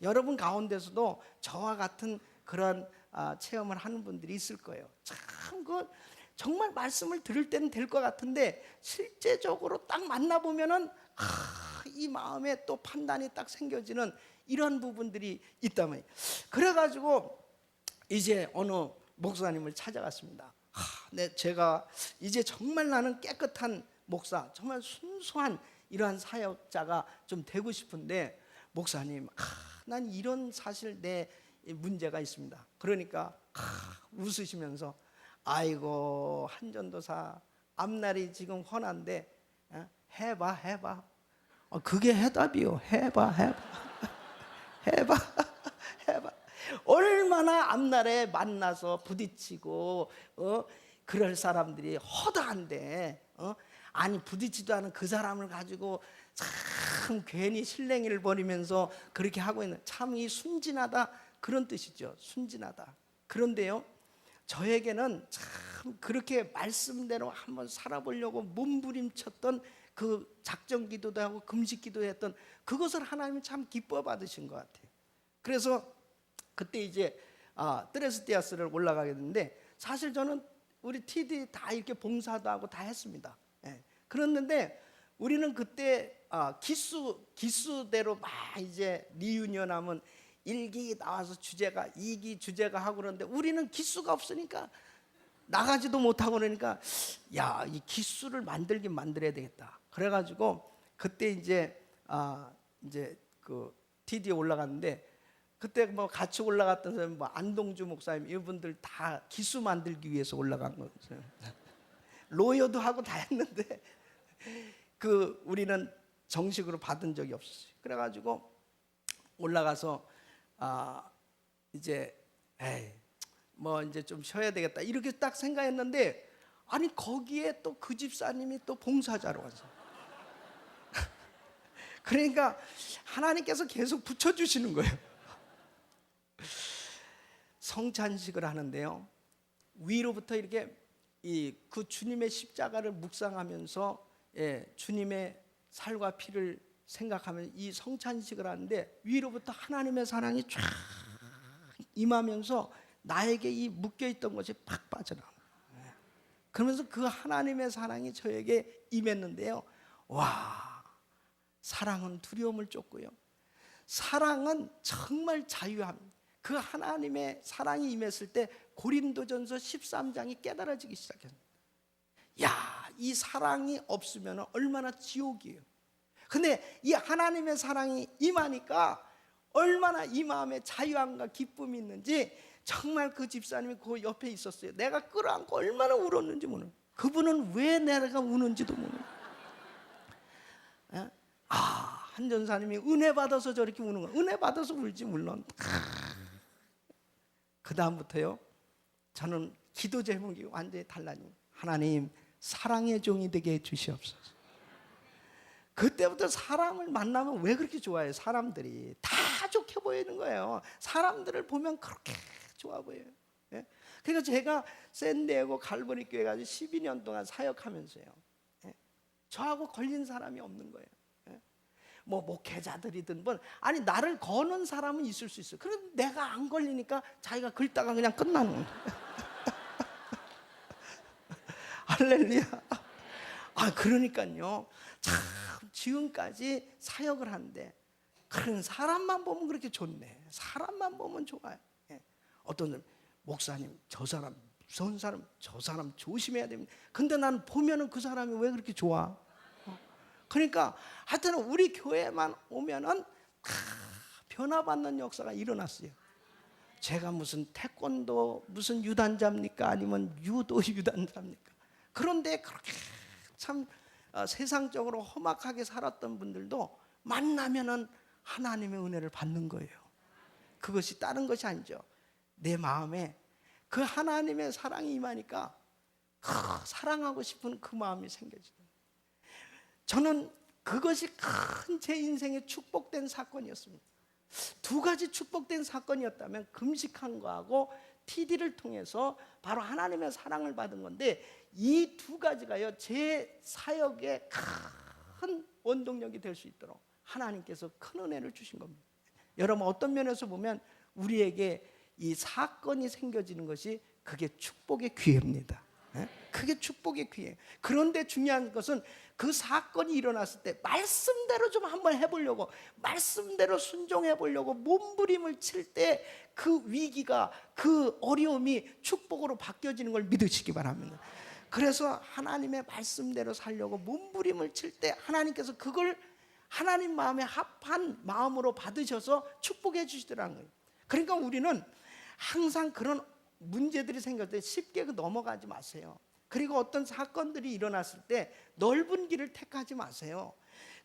여러분 가운데서도 저와 같은 그런 체험을 하는 분들이 있을 거예요. 참 정말 말씀을 들을 때는 될 것 같은데 실제적으로 딱 만나보면은 이 마음에 또 판단이 딱 생겨지는 이런 부분들이 있다면, 그래가지고 이제 어느 목사님을 찾아갔습니다. 제가 이제 정말 나는 깨끗한 목사, 정말 순수한 이러한 사역자가 좀 되고 싶은데, 목사님, 난 이런 사실 내 문제가 있습니다. 그러니까 웃으시면서, 아이고 한전도사, 앞날이 지금 훤한데 해봐. 그게 해답이요. 해봐. 얼마나 앞날에 만나서 부딪히고 그럴 사람들이 허다한데 아니 부딪지도 않은 그 사람을 가지고 참 괜히 실랭이를 벌이면서 그렇게 하고 있는, 참 이 순진하다 그런 뜻이죠. 순진하다. 그런데요, 저에게는 참 그렇게 말씀대로 한번 살아보려고 몸부림쳤던 그 작정 기도도 하고 금식 기도했던 그것을 하나님이 참 기뻐 받으신 것 같아요. 그래서 그때 이제 뜨레스티아스를 올라가게 됐는데, 사실 저는 우리 TD 다 이렇게 봉사도 하고 다 했습니다. 예. 그랬는데 우리는 그때 기수대로 막 이제 리유니언 하면 1기 나와서 주제가, 2기 주제가 하고 그러는데 우리는 기수가 없으니까 나가지도 못하고 그러니까 야, 이 기수를 만들긴 만들어야 되겠다. 그래가지고 그때 이제 그 TD에 올라갔는데, 그때 뭐 같이 올라갔던 사람, 뭐 안동주 목사님 이분들 다 기수 만들기 위해서 올라간 거죠. 로여도 하고 다 했는데 그 우리는 정식으로 받은 적이 없었어요. 그래가지고 올라가서 이제 뭐 이제 좀 쉬어야 되겠다 이렇게 딱 생각했는데, 아니 거기에 또 그 집사님이 또 봉사자로 왔어요. 그러니까 하나님께서 계속 붙여주시는 거예요. 성찬식을 하는데요, 위로부터 이렇게 그 주님의 십자가를 묵상하면서 주님의 살과 피를 생각하면 이 성찬식을 하는데, 위로부터 하나님의 사랑이 쫙 임하면서 나에게 이 묶여있던 것이 팍 빠져나와요. 그러면서 그 하나님의 사랑이 저에게 임했는데요, 와, 사랑은 두려움을 쫓고요, 사랑은 정말 자유함. 그 하나님의 사랑이 임했을 때 고린도전서 13장이 깨달아지기 시작했습니다. 야, 이 사랑이 없으면 얼마나 지옥이에요. 근데 이 하나님의 사랑이 임하니까 얼마나 이 마음에 자유함과 기쁨이 있는지, 정말 그 집사님이 그 옆에 있었어요. 내가 끌어안고 얼마나 울었는지 모르는, 그분은 왜 내가 우는지도 모르는. 한 전사님이 은혜 받아서 저렇게 우는 거야. 은혜 받아서 울지 물론. 그 다음부터요, 저는 기도 제목이 완전히 달라요. 하나님, 사랑의 종이 되게 해주시옵소서. 그때부터 사람을 만나면 왜 그렇게 좋아해요? 사람들이 다 좋게 보이는 거예요. 사람들을 보면 그렇게 좋아 보여요. 예? 그러니까 제가 샌디에고 갈보리 교회 가서 12년 동안 사역하면서요, 저하고 걸린 사람이 없는 거예요. 뭐 목회자들이든 뭐, 아니 나를 거는 사람은 있을 수 있어요. 그런데 내가 안 걸리니까 자기가 긁다가 그냥 끝나는 거예요. 할렐루야. 그러니까요, 참 지금까지 사역을 하는데 그런 사람만 보면 그렇게 좋네. 사람만 보면 좋아요. 어떤 목사님, 저 사람 무서운 사람, 저 사람 조심해야 됩니다. 근데 난 보면은 그 사람이 왜 그렇게 좋아? 그러니까 하여튼 우리 교회만 오면은 다 변화받는 역사가 일어났어요. 제가 무슨 태권도 무슨 유단자입니까? 아니면 유도 유단자입니까? 그런데 그렇게 참 세상적으로 험악하게 살았던 분들도 만나면은 하나님의 은혜를 받는 거예요. 그것이 다른 것이 아니죠. 내 마음에 그 하나님의 사랑이 임하니까 사랑하고 싶은 그 마음이 생겨지는. 저는 그것이 큰 제 인생의 축복된 사건이었습니다. 두 가지 축복된 사건이었다면 금식한 거하고 TD를 통해서 바로 하나님의 사랑을 받은 건데, 이 두 가지가요, 제 사역의 큰 원동력이 될 수 있도록 하나님께서 큰 은혜를 주신 겁니다. 여러분, 어떤 면에서 보면 우리에게 이 사건이 생겨지는 것이 그게 축복의 기회입니다. 그게 축복의 기회. 그런데 중요한 것은 그 사건이 일어났을 때 말씀대로 좀 한번 해보려고, 말씀대로 순종해보려고 몸부림을 칠 때 그 위기가, 그 어려움이 축복으로 바뀌어지는 걸 믿으시기 바랍니다. 그래서 하나님의 말씀대로 살려고 몸부림을 칠 때 하나님께서 그걸 하나님 마음에 합한 마음으로 받으셔서 축복해 주시더라는 거예요. 그러니까 우리는 항상 그런 문제들이 생길 때 쉽게 넘어가지 마세요. 그리고 어떤 사건들이 일어났을 때 넓은 길을 택하지 마세요.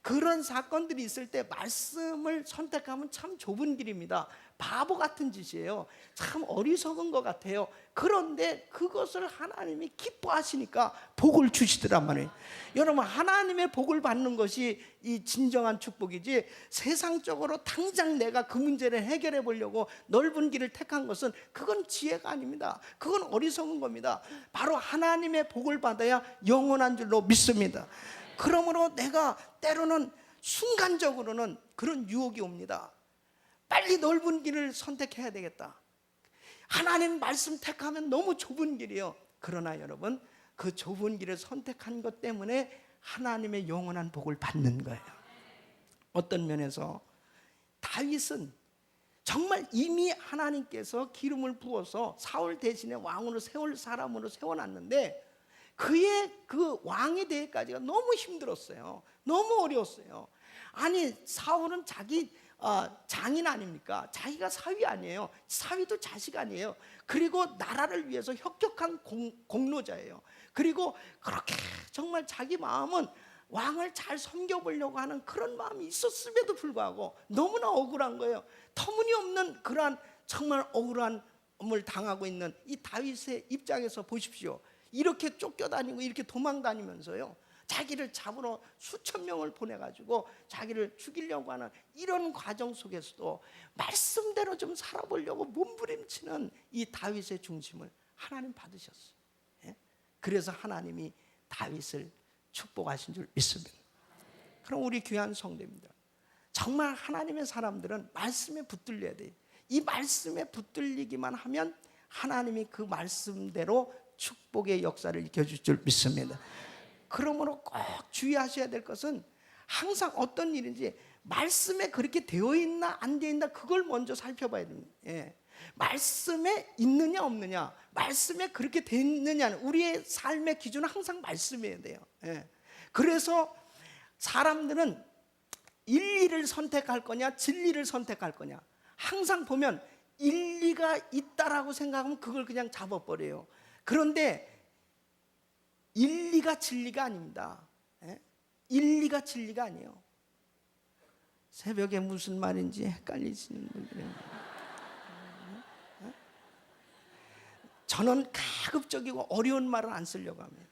그런 사건들이 있을 때 말씀을 선택하면 참 좁은 길입니다. 바보 같은 짓이에요. 참 어리석은 것 같아요. 그런데 그것을 하나님이 기뻐하시니까 복을 주시더란 말이에요. 여러분, 하나님의 복을 받는 것이 이 진정한 축복이지, 세상적으로 당장 내가 그 문제를 해결해 보려고 넓은 길을 택한 것은 그건 지혜가 아닙니다. 그건 어리석은 겁니다. 바로 하나님의 복을 받아야 영원한 줄로 믿습니다. 그러므로 내가 때로는 순간적으로는 그런 유혹이 옵니다. 빨리 넓은 길을 선택해야 되겠다. 하나님 말씀 택하면 너무 좁은 길이에요. 그러나 여러분, 그 좁은 길을 선택한 것 때문에 하나님의 영원한 복을 받는 거예요. 어떤 면에서 다윗은 정말 이미 하나님께서 기름을 부어서 사울 대신에 왕으로 세울 사람으로 세워놨는데, 그의 그 왕의 대회까지가 너무 힘들었어요. 너무 어려웠어요. 아니, 사울은 자기 장인 아닙니까? 자기가 사위 아니에요. 사위도 자식 아니에요. 그리고 나라를 위해서 혁혁한 공로자예요. 그리고 그렇게 정말 자기 마음은 왕을 잘 섬겨보려고 하는 그런 마음이 있었음에도 불구하고 너무나 억울한 거예요. 터무니없는 그러한 정말 억울함을 당하고 있는 이 다윗의 입장에서 보십시오. 이렇게 쫓겨다니고 이렇게 도망다니면서요, 자기를 잡으러 수천 명을 보내가지고 자기를 죽이려고 하는 이런 과정 속에서도 말씀대로 좀 살아보려고 몸부림치는 이 다윗의 중심을 하나님 받으셨어요. 예? 그래서 하나님이 다윗을 축복하신 줄 믿습니다. 그럼 우리 귀한 성도입니다. 정말 하나님의 사람들은 말씀에 붙들려야 돼요. 이 말씀에 붙들리기만 하면 하나님이 그 말씀대로 축복의 역사를 일으켜줄 줄 믿습니다. 그러므로 꼭 주의하셔야 될 것은 항상 어떤 일인지 말씀에 그렇게 되어 있나 안 되어 있나 그걸 먼저 살펴봐야 됩니다. 예. 말씀에 있느냐 없느냐, 말씀에 그렇게 되어 있느냐는 우리의 삶의 기준은 항상 말씀이어야 돼요. 예. 그래서 사람들은 일리를 선택할 거냐 진리를 선택할 거냐, 항상 보면 일리가 있다라고 생각하면 그걸 그냥 잡아버려요. 그런데 일리가 진리가 아닙니다. 일리가 진리가 아니에요. 새벽에 무슨 말인지 헷갈리시는 분들이, 저는 가급적이고 어려운 말은 안 쓰려고 합니다.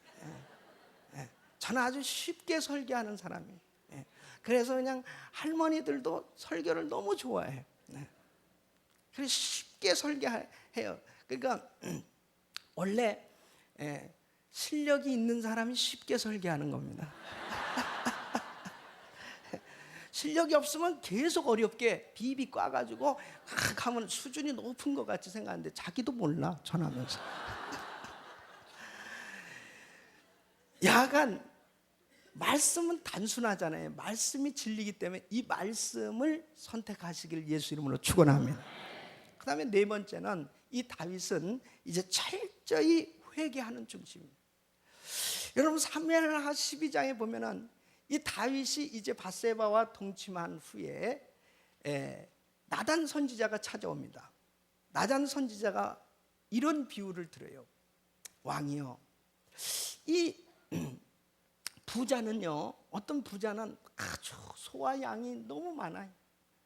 저는 아주 쉽게 설교하는 사람이에요. 그래서 그냥 할머니들도 설교를 너무 좋아해요. 그래서 쉽게 설교해요. 그러니까 원래 실력이 있는 사람이 쉽게 설교하는 겁니다. 실력이 없으면 계속 어렵게 비비 꽈가지고 하면 수준이 높은 것 같이 생각하는데 자기도 몰라, 전하면서. 야간 말씀은 단순하잖아요. 말씀이 진리이기 때문에 이 말씀을 선택하시길 예수 이름으로 축원합니다. 그 다음에 네 번째는 이 다윗은 이제 철저히 회개하는 중심입니다. 여러분, 사무엘하 12장에 보면은 이 다윗이 이제 밧세바와 동침한 후에 나단 선지자가 찾아옵니다. 나단 선지자가 이런 비유를 들어요. 왕이요, 이 부자는요, 어떤 부자는 아주 소와 양이 너무 많아요.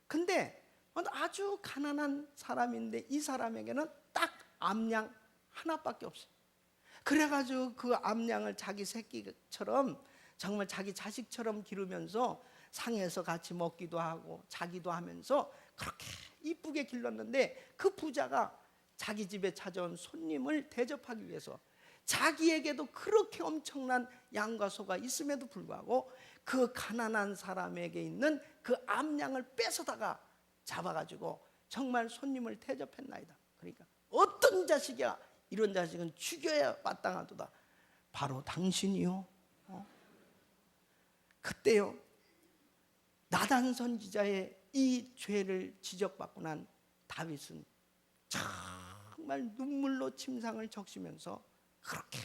근데 아주 가난한 사람인데 이 사람에게는 딱 암양 하나밖에 없어요. 그래가지고 그 암양을 자기 새끼처럼 정말 자기 자식처럼 기르면서 상에서 같이 먹기도 하고 자기도 하면서 그렇게 이쁘게 길렀는데, 그 부자가 자기 집에 찾아온 손님을 대접하기 위해서 자기에게도 그렇게 엄청난 양과 소가 있음에도 불구하고 그 가난한 사람에게 있는 그 암양을 뺏어다가 잡아가지고 정말 손님을 대접했나이다. 그러니까 어떤 자식이야, 이런 자식은 죽여야 마땅하도다. 바로 당신이요. 그때요, 나단 선지자의 이 죄를 지적받고 난 다윗은 정말 눈물로 침상을 적시면서 그렇게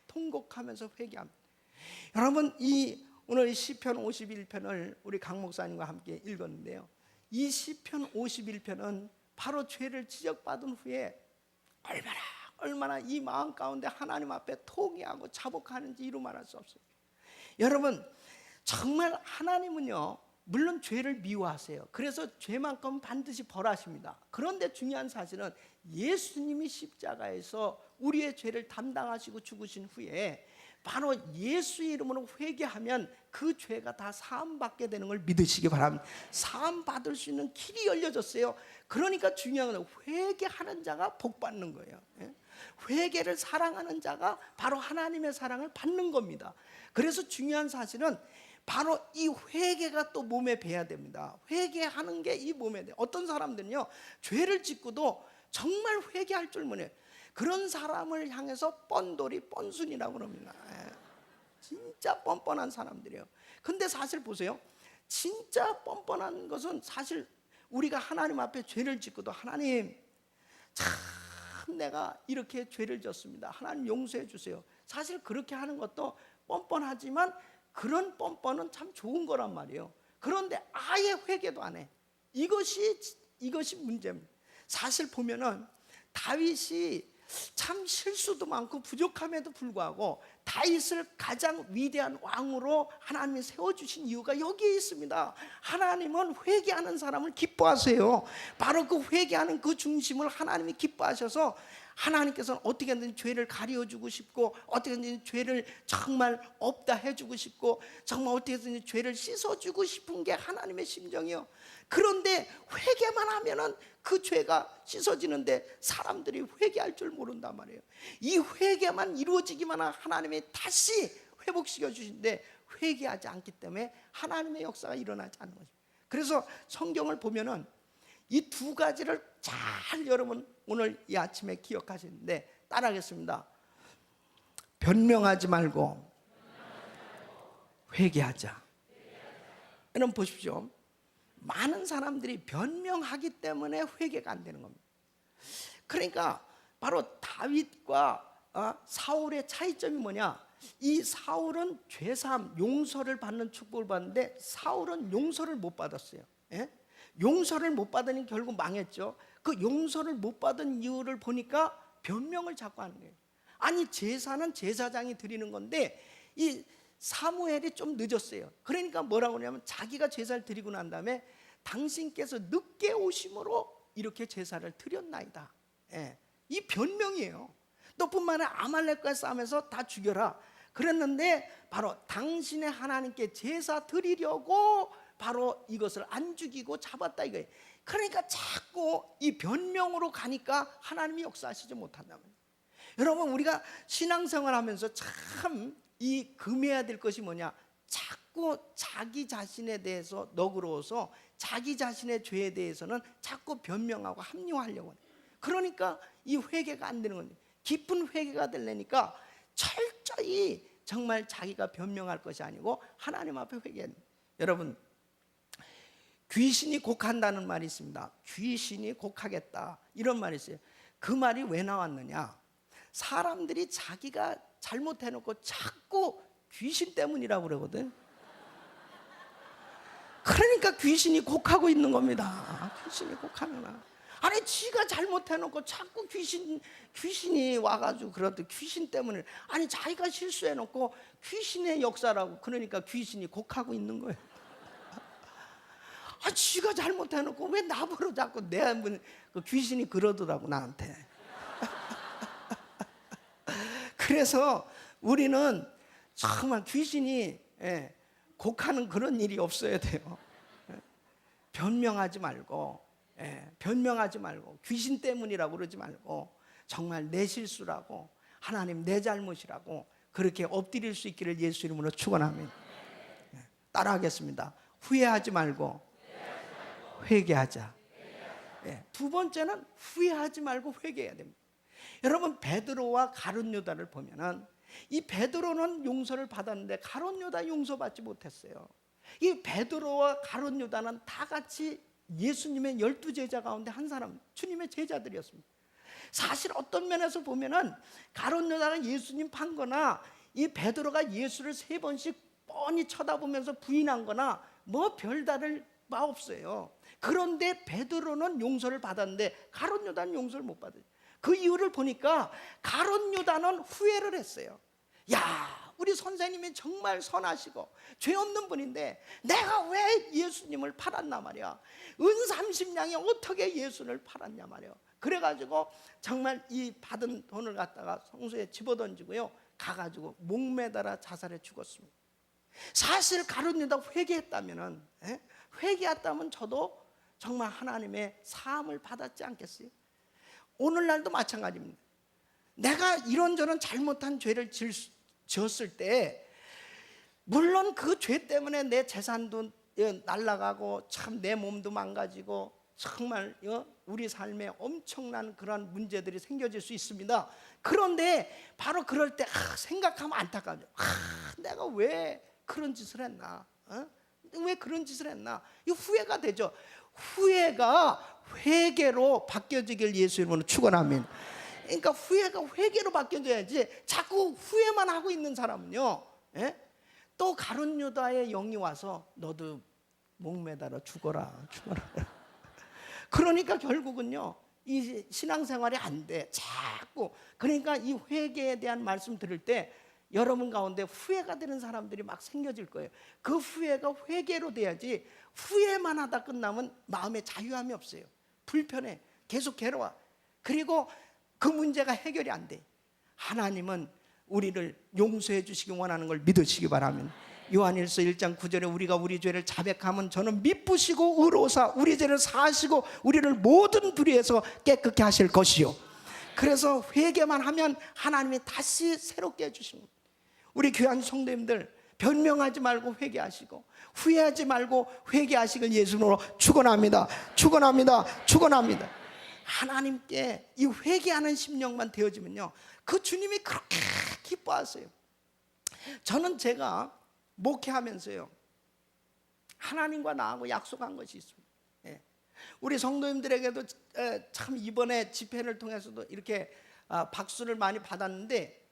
통곡하면서 회개합니다. 여러분, 오늘 시편 51편을 우리 강 목사님과 함께 읽었는데요, 이 시편 51편은 바로 죄를 지적받은 후에 얼마나 이 마음 가운데 하나님 앞에 통회하고 자복하는지 이루 말할 수 없어요. 여러분, 정말 하나님은요, 물론 죄를 미워하세요. 그래서 죄만큼 반드시 벌하십니다. 그런데 중요한 사실은 예수님이 십자가에서 우리의 죄를 담당하시고 죽으신 후에 바로 예수의 이름으로 회개하면 그 죄가 다 사함받게 되는 걸 믿으시기 바랍니다. 사함받을 수 있는 길이 열려졌어요. 그러니까 중요한 건 회개하는 자가 복 받는 거예요. 회개를 사랑하는 자가 바로 하나님의 사랑을 받는 겁니다. 그래서 중요한 사실은 바로 이 회개가 또 몸에 배야 됩니다. 회개하는 게 이 몸에 돼. 어떤 사람들은요, 죄를 짓고도 정말 회개할 줄 모르요. 그런 사람을 향해서 뻔돌이 뻔순이라고 그럽니다. 진짜 뻔뻔한 사람들이에요. 근데 사실 보세요, 진짜 뻔뻔한 것은 사실 우리가 하나님 앞에 죄를 짓고도 하나님, 참 내가 이렇게 죄를 졌습니다, 하나님 용서해 주세요. 사실 그렇게 하는 것도 뻔뻔하지만 그런 뻔뻔은 참 좋은 거란 말이에요. 그런데 아예 회개도 안 해. 이것이 문제입니다. 사실 보면은 다윗이 참 실수도 많고 부족함에도 불구하고 다윗을 가장 위대한 왕으로 하나님이 세워주신 이유가 여기에 있습니다. 하나님은 회개하는 사람을 기뻐하세요. 바로 그 회개하는 그 중심을 하나님이 기뻐하셔서 하나님께서는 어떻게든 죄를 가려주고 싶고 어떻게든 죄를 정말 없다 해주고 싶고 정말 어떻게든 죄를 씻어주고 싶은 게 하나님의 심정이요. 그런데 회개만 하면은 그 죄가 씻어지는데 사람들이 회개할 줄 모른단 말이에요. 이 회개만 이루어지기만 하면 하나님이 다시 회복시켜 주시는데 회개하지 않기 때문에 하나님의 역사가 일어나지 않는 거죠. 그래서 성경을 보면은 이 두 가지를 잘 여러분 오늘 이 아침에 기억하시는데 따라하겠습니다. 변명하지 말고 회개하자. 여러분 보십시오. 많은 사람들이 변명하기 때문에 회개가 안 되는 겁니다. 그러니까 바로 다윗과 사울의 차이점이 뭐냐? 이 사울은 죄사함, 용서를 받는 축복을 받는데 사울은 용서를 못 받았어요. 예? 용서를 못 받으니 결국 망했죠. 그 용서를 못 받은 이유를 보니까 변명을 자꾸 하는 거예요. 아니 제사는 제사장이 드리는 건데 이 사무엘이 좀 늦었어요. 그러니까 뭐라고 하냐면 자기가 제사를 드리고 난 다음에 당신께서 늦게 오심으로 이렇게 제사를 드렸나이다. 예. 이 변명이에요. 또 뿐만 아니라 아말렉과 싸움에서 다 죽여라 그랬는데 바로 당신의 하나님께 제사 드리려고 바로 이것을 안 죽이고 잡았다 이거예요. 그러니까 자꾸 이 변명으로 가니까 하나님이 역사하시지 못한다면, 여러분 우리가 신앙생활 하면서 참 이 금해야 될 것이 뭐냐? 자꾸 자기 자신에 대해서 너그러워서 자기 자신의 죄에 대해서는 자꾸 변명하고 합리화하려고 해요. 그러니까 이 회개가 안 되는 겁니다. 깊은 회개가 되려니까 철저히 정말 자기가 변명할 것이 아니고 하나님 앞에 회개해야 됩니다. 여러분 귀신이 곡한다는 말이 있습니다. 귀신이 곡하겠다 이런 말이 있어요. 그 말이 왜 나왔느냐? 사람들이 자기가 잘못해놓고 자꾸 귀신 때문이라고 그러거든. 그러니까 귀신이 곡하고 있는 겁니다. 귀신이 곡하느라. 아니 지가 잘못해놓고 자꾸 귀신이 와가지고 그런데 귀신 때문에, 아니 자기가 실수해놓고 귀신의 역사라고, 그러니까 귀신이 곡하고 있는 거예요. 아, 지가 잘못해놓고 왜 나보러 자꾸 그 귀신이 그러더라고 나한테. 그래서 우리는 정말 귀신이 곡하는 그런 일이 없어야 돼요. 변명하지 말고, 변명하지 말고 귀신 때문이라고 그러지 말고 정말 내 실수라고 하나님 내 잘못이라고 그렇게 엎드릴 수 있기를 예수 이름으로 축원합니다. 따라하겠습니다. 후회하지 말고 회개하자. 두 번째는 후회하지 말고 회개해야 됩니다. 여러분 베드로와 가룟 유다를 보면은 이 베드로는 용서를 받았는데 가룟 유다 용서받지 못했어요. 이 베드로와 가룟 유다는 다 같이 예수님의 12제자 가운데 한 사람, 주님의 제자들이었습니다. 사실 어떤 면에서 보면은 가룟 유다가 예수님 판거나 이 베드로가 예수를 3번씩 뻔히 쳐다보면서 부인한 거나 뭐 별다를 바 없어요. 그런데 베드로는 용서를 받았는데 가룟 유다는 용서를 못 받아요. 그 이유를 보니까 가룟 유다는 후회를 했어요. 야, 우리 선생님이 정말 선하시고 죄 없는 분인데 내가 왜 예수님을 팔았나 말이야. 은 30냥에 어떻게 예수를 팔았냐 말이야. 그래가지고 정말 이 받은 돈을 갖다가 성소에 집어던지고요, 가가지고 목매달아 자살해 죽었습니다. 사실 가룟 유다 회개했다면은, 회개했다면 저도 정말 하나님의 사함을 받았지 않겠어요? 오늘날도 마찬가지입니다. 내가 이런저런 잘못한 죄를 지었을 때, 물론 그 죄 때문에 내 재산도 날아가고 참 내 몸도 망가지고 정말 우리 삶에 엄청난 그런 문제들이 생겨질 수 있습니다. 그런데 바로 그럴 때 생각하면 안타깝죠. 내가 왜 그런 짓을 했나? 왜 그런 짓을 했나? 이 후회가 되죠. 후회가 회개로 바뀌어지길 예수 이름으로 축원합니다. 그러니까 후회가 회개로 바뀌어져야지, 자꾸 후회만 하고 있는 사람은요, 또 가룟 유다의 영이 와서 너도 목매달아 죽어라. 그러니까 결국은요, 이 신앙생활이 안 돼. 자꾸. 그러니까 이 회개에 대한 말씀 들을 때 여러분 가운데 후회가 되는 사람들이 막 생겨질 거예요. 그 후회가 회개로 돼야지, 후회만 하다 끝나면 마음에 자유함이 없어요. 불편해. 계속 괴로워. 그리고 그 문제가 해결이 안 돼. 하나님은 우리를 용서해 주시기 원하는 걸 믿으시기 바랍니다. 요한일서 1장 9절에 우리가 우리 죄를 자백하면 저는 미쁘시고 의로우사 우리 죄를 사하시고 우리를 모든 불의에서 깨끗게 하실 것이요. 그래서 회개만 하면 하나님이 다시 새롭게 해주십니다. 우리 교회 성도님들, 변명하지 말고 회개하시고 후회하지 말고 회개하시길 예수님으로 축원합니다. 축원합니다. 축원합니다. 하나님께 이 회개하는 심령만 되어지면요, 그 주님이 그렇게 기뻐하세요. 저는 제가 목회하면서요, 하나님과 나하고 약속한 것이 있습니다. 우리 성도님들에게도 참 이번에 집회를 통해서도 이렇게 박수를 많이 받았는데,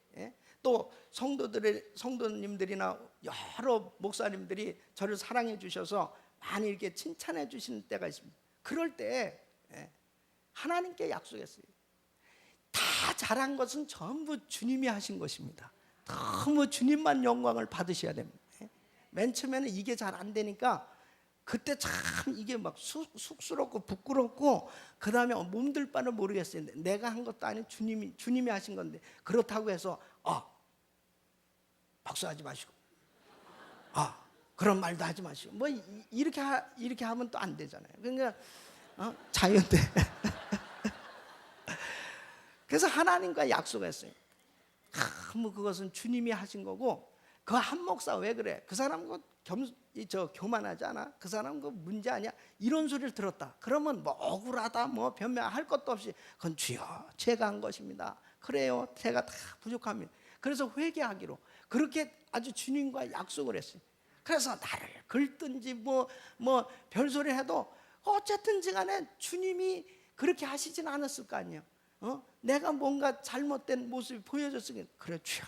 또 성도님들이나 여러 목사님들이 저를 사랑해 주셔서 많이 이렇게 칭찬해 주시는 때가 있습니다. 그럴 때 하나님께 약속했어요. 다 잘한 것은 전부 주님이 하신 것입니다. 너무 주님만 영광을 받으셔야 됩니다. 맨 처음에는 이게 잘 안 되니까 그때 참 이게 막 쑥스럽고 부끄럽고, 그 다음에 몸둘 바를 모르겠어요. 내가 한 것도 아니고 주님이 하신 건데, 그렇다고 해서 박수하지 마시고 그런 말도 하지 마시고 뭐 이렇게 하면 또 안 되잖아요. 그러니까 자연대. 그래서 하나님과 약속했어요. 뭐 그것은 주님이 하신 거고, 그 한 목사 왜 그래? 그 사람 교만하지 않아? 그 사람 그 문제 아니야? 이런 소리를 들었다. 그러면 뭐 억울하다, 뭐 변명할 것도 없이, 그건 주여 제가 한 것입니다. 그래요, 제가 다 부족합니다. 그래서 회개하기로 그렇게 아주 주님과 약속을 했어요. 그래서 나를 긁든지 뭐 별소리 해도 어쨌든지 간에 주님이 그렇게 하시진 않았을 거 아니에요. 내가 뭔가 잘못된 모습이 보여졌으니, 그래 주여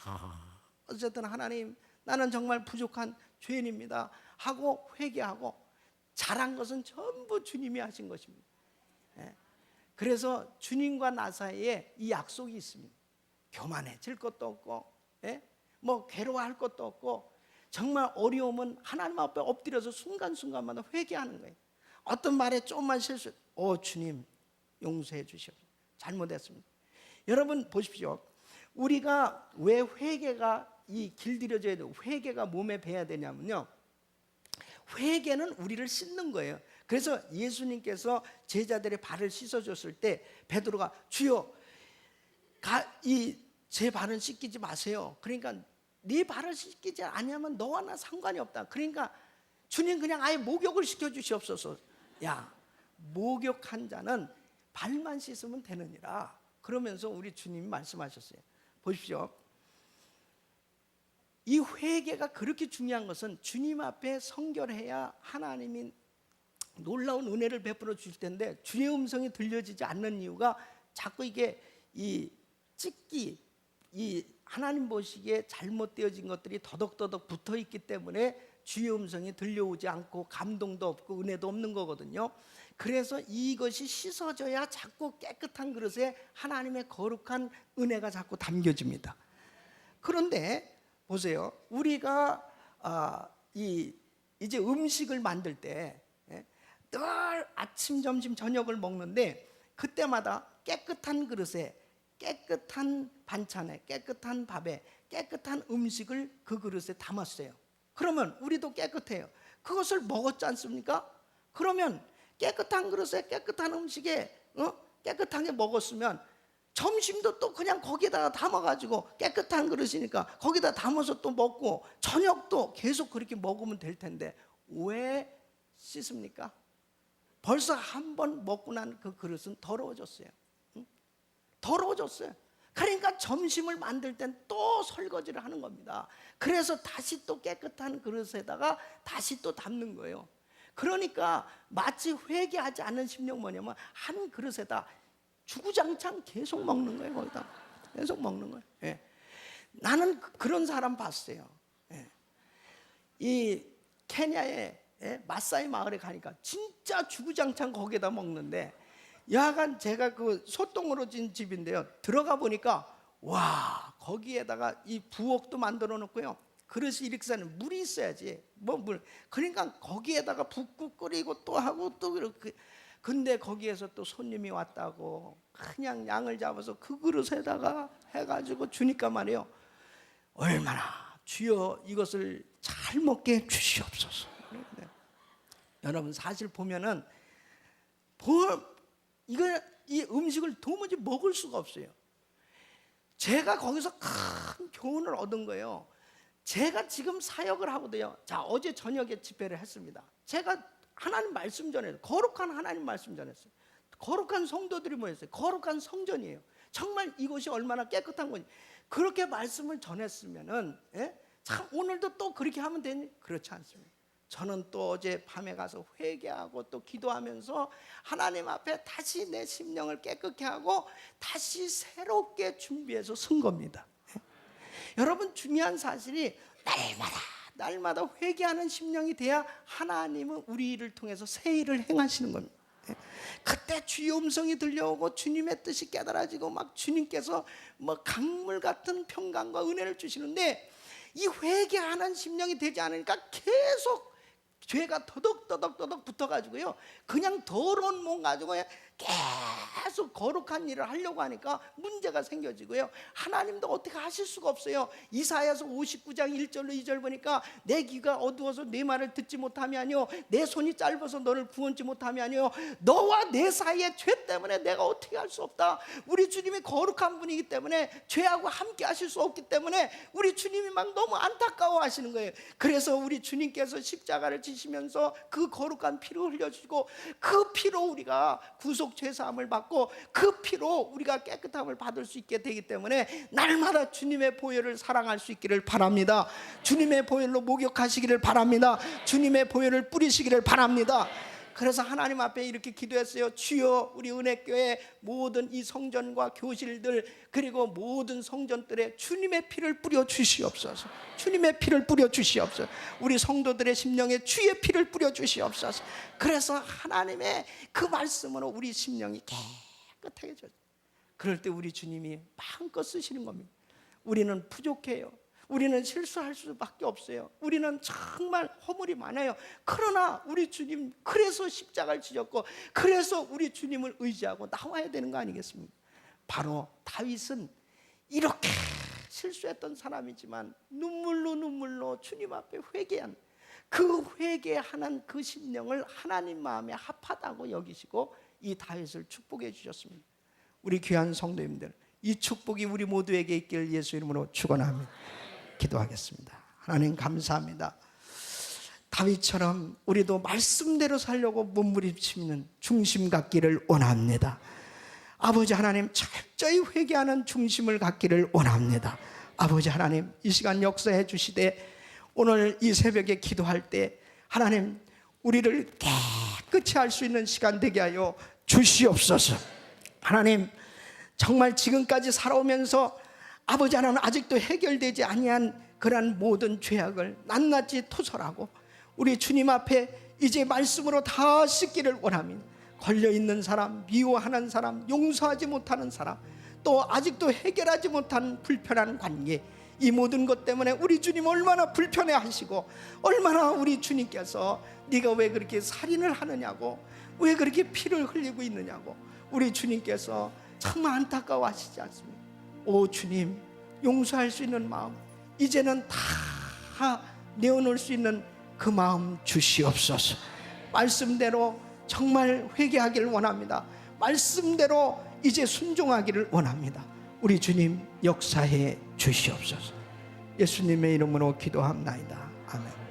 어쨌든 하나님, 나는 정말 부족한 죄인입니다 하고 회개하고, 잘한 것은 전부 주님이 하신 것입니다. 그래서 주님과 나 사이에 이 약속이 있습니다. 교만해질 것도 없고, 뭐 괴로워할 것도 없고, 정말 어려우면 하나님 앞에 엎드려서 순간순간마다 회개하는 거예요. 어떤 말에 조금만 실수, 주님 용서해 주시옵소서, 잘못했습니다. 여러분 보십시오. 우리가 왜 회개가 길들여져야 되고 회개가 몸에 배야 되냐면요, 회개는 우리를 씻는 거예요. 그래서 예수님께서 제자들의 발을 씻어줬을 때 베드로가 주여 제 발은 씻기지 마세요. 그러니까 네 발을 씻기지 않으면 너와 나 상관이 없다. 그러니까 주님 그냥 아예 목욕을 시켜주시옵소서. 야, 목욕한 자는 발만 씻으면 되느니라. 그러면서 우리 주님이 말씀하셨어요. 보십시오. 이 회개가 그렇게 중요한 것은 주님 앞에 성결해야 하나님이 놀라운 은혜를 베풀어 주실 텐데, 주의 음성이 들려지지 않는 이유가 자꾸 이게 이 하나님 보시기에 잘못되어진 것들이 더덕더덕 붙어 있기 때문에 주의 음성이 들려오지 않고 감동도 없고 은혜도 없는 거거든요. 그래서 이것이 씻어져야 자꾸 깨끗한 그릇에 하나님의 거룩한 은혜가 자꾸 담겨집니다. 그런데 보세요. 우리가 이제 음식을 만들 때 늘 아침, 점심, 저녁을 먹는데 그때마다 깨끗한 그릇에 깨끗한 반찬에 깨끗한 밥에 깨끗한 음식을 그 그릇에 담았어요. 그러면 우리도 깨끗해요. 그것을 먹었지 않습니까? 그러면 깨끗한 그릇에 깨끗한 음식에 깨끗하게 먹었으면 점심도 또 그냥 거기다가 담아가지고 깨끗한 그릇이니까 거기다 담아서 또 먹고 저녁도 계속 그렇게 먹으면 될 텐데 왜 씻습니까? 벌써 한 번 먹고 난 그 그릇은 더러워졌어요. 더러워졌어요. 그러니까 점심을 만들 땐 또 설거지를 하는 겁니다. 그래서 다시 또 깨끗한 그릇에다가 다시 또 담는 거예요. 그러니까 마치 회개하지 않는 심령 뭐냐면 한 그릇에다 주구장창 계속 먹는 거예요. 거기다 계속 먹는 거예요. 예. 나는 그런 사람 봤어요. 예. 이 케냐의 마사이 마을에 가니까 진짜 주구장창 거기에다 먹는데 여하간 제가 그 소똥으로 진 집인데요. 들어가 보니까 와, 거기에다가 이 부엌도 만들어 놓고요. 그릇이 이렇게 사는 물이 있어야지. 뭐 물. 그러니까 거기에다가 붓고 끓이고 또 하고 또 그렇게. 근데 거기에서 또 손님이 왔다고 그냥 양을 잡아서 그 그릇에다가 해가지고 주니까 말이에요. 얼마나 주여 이것을 잘 먹게 주시옵소서. 여러분 사실 보면은 이 음식을 도무지 먹을 수가 없어요. 제가 거기서 큰 교훈을 얻은 거예요. 제가 지금 사역을 하거든요. 자, 어제 저녁에 집회를 했습니다. 제가 하나님 말씀 전했어요. 거룩한 하나님 말씀 전했어요. 거룩한 성도들이 모였어요. 거룩한 성전이에요. 정말 이곳이 얼마나 깨끗한 건지 그렇게 말씀을 전했으면은 참 오늘도 또 그렇게 하면 되니? 그렇지 않습니다. 저는 또 어제 밤에 가서 회개하고 또 기도하면서 하나님 앞에 다시 내 심령을 깨끗게 하고 다시 새롭게 준비해서 쓴 겁니다. 여러분 중요한 사실이 날마다 회개하는 심령이 돼야 하나님은 우리를 통해서 새 일을 행하시는 겁니다. 그때 주의 음성이 들려오고 주님의 뜻이 깨달아지고 막 주님께서 뭐 강물 같은 평강과 은혜를 주시는데 이 회개하는 심령이 되지 않으니까 계속 죄가 더덕더덕 붙어가지고요. 그냥 더러운 몸 가지고 계속 거룩한 일을 하려고 하니까 문제가 생겨지고요. 하나님도 어떻게 하실 수가 없어요. 이사야서 59장 1절로 2절 보니까 내 귀가 어두워서 네 말을 듣지 못하면요, 내 손이 짧아서 너를 구원치 못하면요, 너와 내 사이의 죄 때문에 내가 어떻게 할 수 없다. 우리 주님이 거룩한 분이기 때문에 죄하고 함께 하실 수 없기 때문에 우리 주님이 막 너무 안타까워 하시는 거예요. 그래서 우리 주님께서 십자가를 지시면서 그 거룩한 피를 흘려주시고 그 피로 우리가 구속 죄사함을 받고 그 피로 우리가 깨끗함을 받을 수 있게 되기 때문에 날마다 주님의 보혈을 사랑할 수 있기를 바랍니다. 주님의 보혈로 목욕하시기를 바랍니다. 주님의 보혈을 뿌리시기를 바랍니다. 그래서 하나님 앞에 이렇게 기도했어요. 주여 우리 은혜교회 모든 이 성전과 교실들 그리고 모든 성전들에 주님의 피를 뿌려 주시옵소서. 주님의 피를 뿌려 주시옵소서. 우리 성도들의 심령에 주의 피를 뿌려 주시옵소서. 그래서 하나님의 그 말씀으로 우리 심령이 깨끗하게 져요. 그럴 때 우리 주님이 마음껏 쓰시는 겁니다. 우리는 부족해요. 우리는 실수할 수밖에 없어요. 우리는 정말 허물이 많아요. 그러나 우리 주님 그래서 십자가를 지셨고 그래서 우리 주님을 의지하고 나와야 되는 거 아니겠습니까? 바로 다윗은 이렇게 실수했던 사람이지만 눈물로 주님 앞에 회개한 그 회개하는 그 심령을 하나님 마음에 합하다고 여기시고 이 다윗을 축복해 주셨습니다. 우리 귀한 성도님들, 이 축복이 우리 모두에게 있길 예수 이름으로 축원합니다. 기도하겠습니다. 하나님 감사합니다. 다윗처럼 우리도 말씀대로 살려고 몸부림치는 중심 갖기를 원합니다. 아버지 하나님, 철저히 회개하는 중심을 갖기를 원합니다. 아버지 하나님, 이 시간 역사해 주시되 오늘 이 새벽에 기도할 때 하나님 우리를 깨끗이 할 수 있는 시간 되게 하여 주시옵소서. 하나님 정말 지금까지 살아오면서 아버지 하나님 아직도 해결되지 아니한 그러한 모든 죄악을 낱낱이 토설하고 우리 주님 앞에 이제 말씀으로 다 씻기를 원합니다. 걸려있는 사람, 미워하는 사람, 용서하지 못하는 사람, 또 아직도 해결하지 못한 불편한 관계, 이 모든 것 때문에 우리 주님 얼마나 불편해 하시고, 얼마나 우리 주님께서 네가 왜 그렇게 살인을 하느냐고, 왜 그렇게 피를 흘리고 있느냐고 우리 주님께서 정말 안타까워 하시지 않습니까? 오 주님, 용서할 수 있는 마음, 이제는 다 내어놓을 수 있는 그 마음 주시옵소서. 말씀대로 정말 회개하기를 원합니다. 말씀대로 이제 순종하기를 원합니다. 우리 주님 역사해 주시옵소서. 예수님의 이름으로 기도합나이다. 아멘.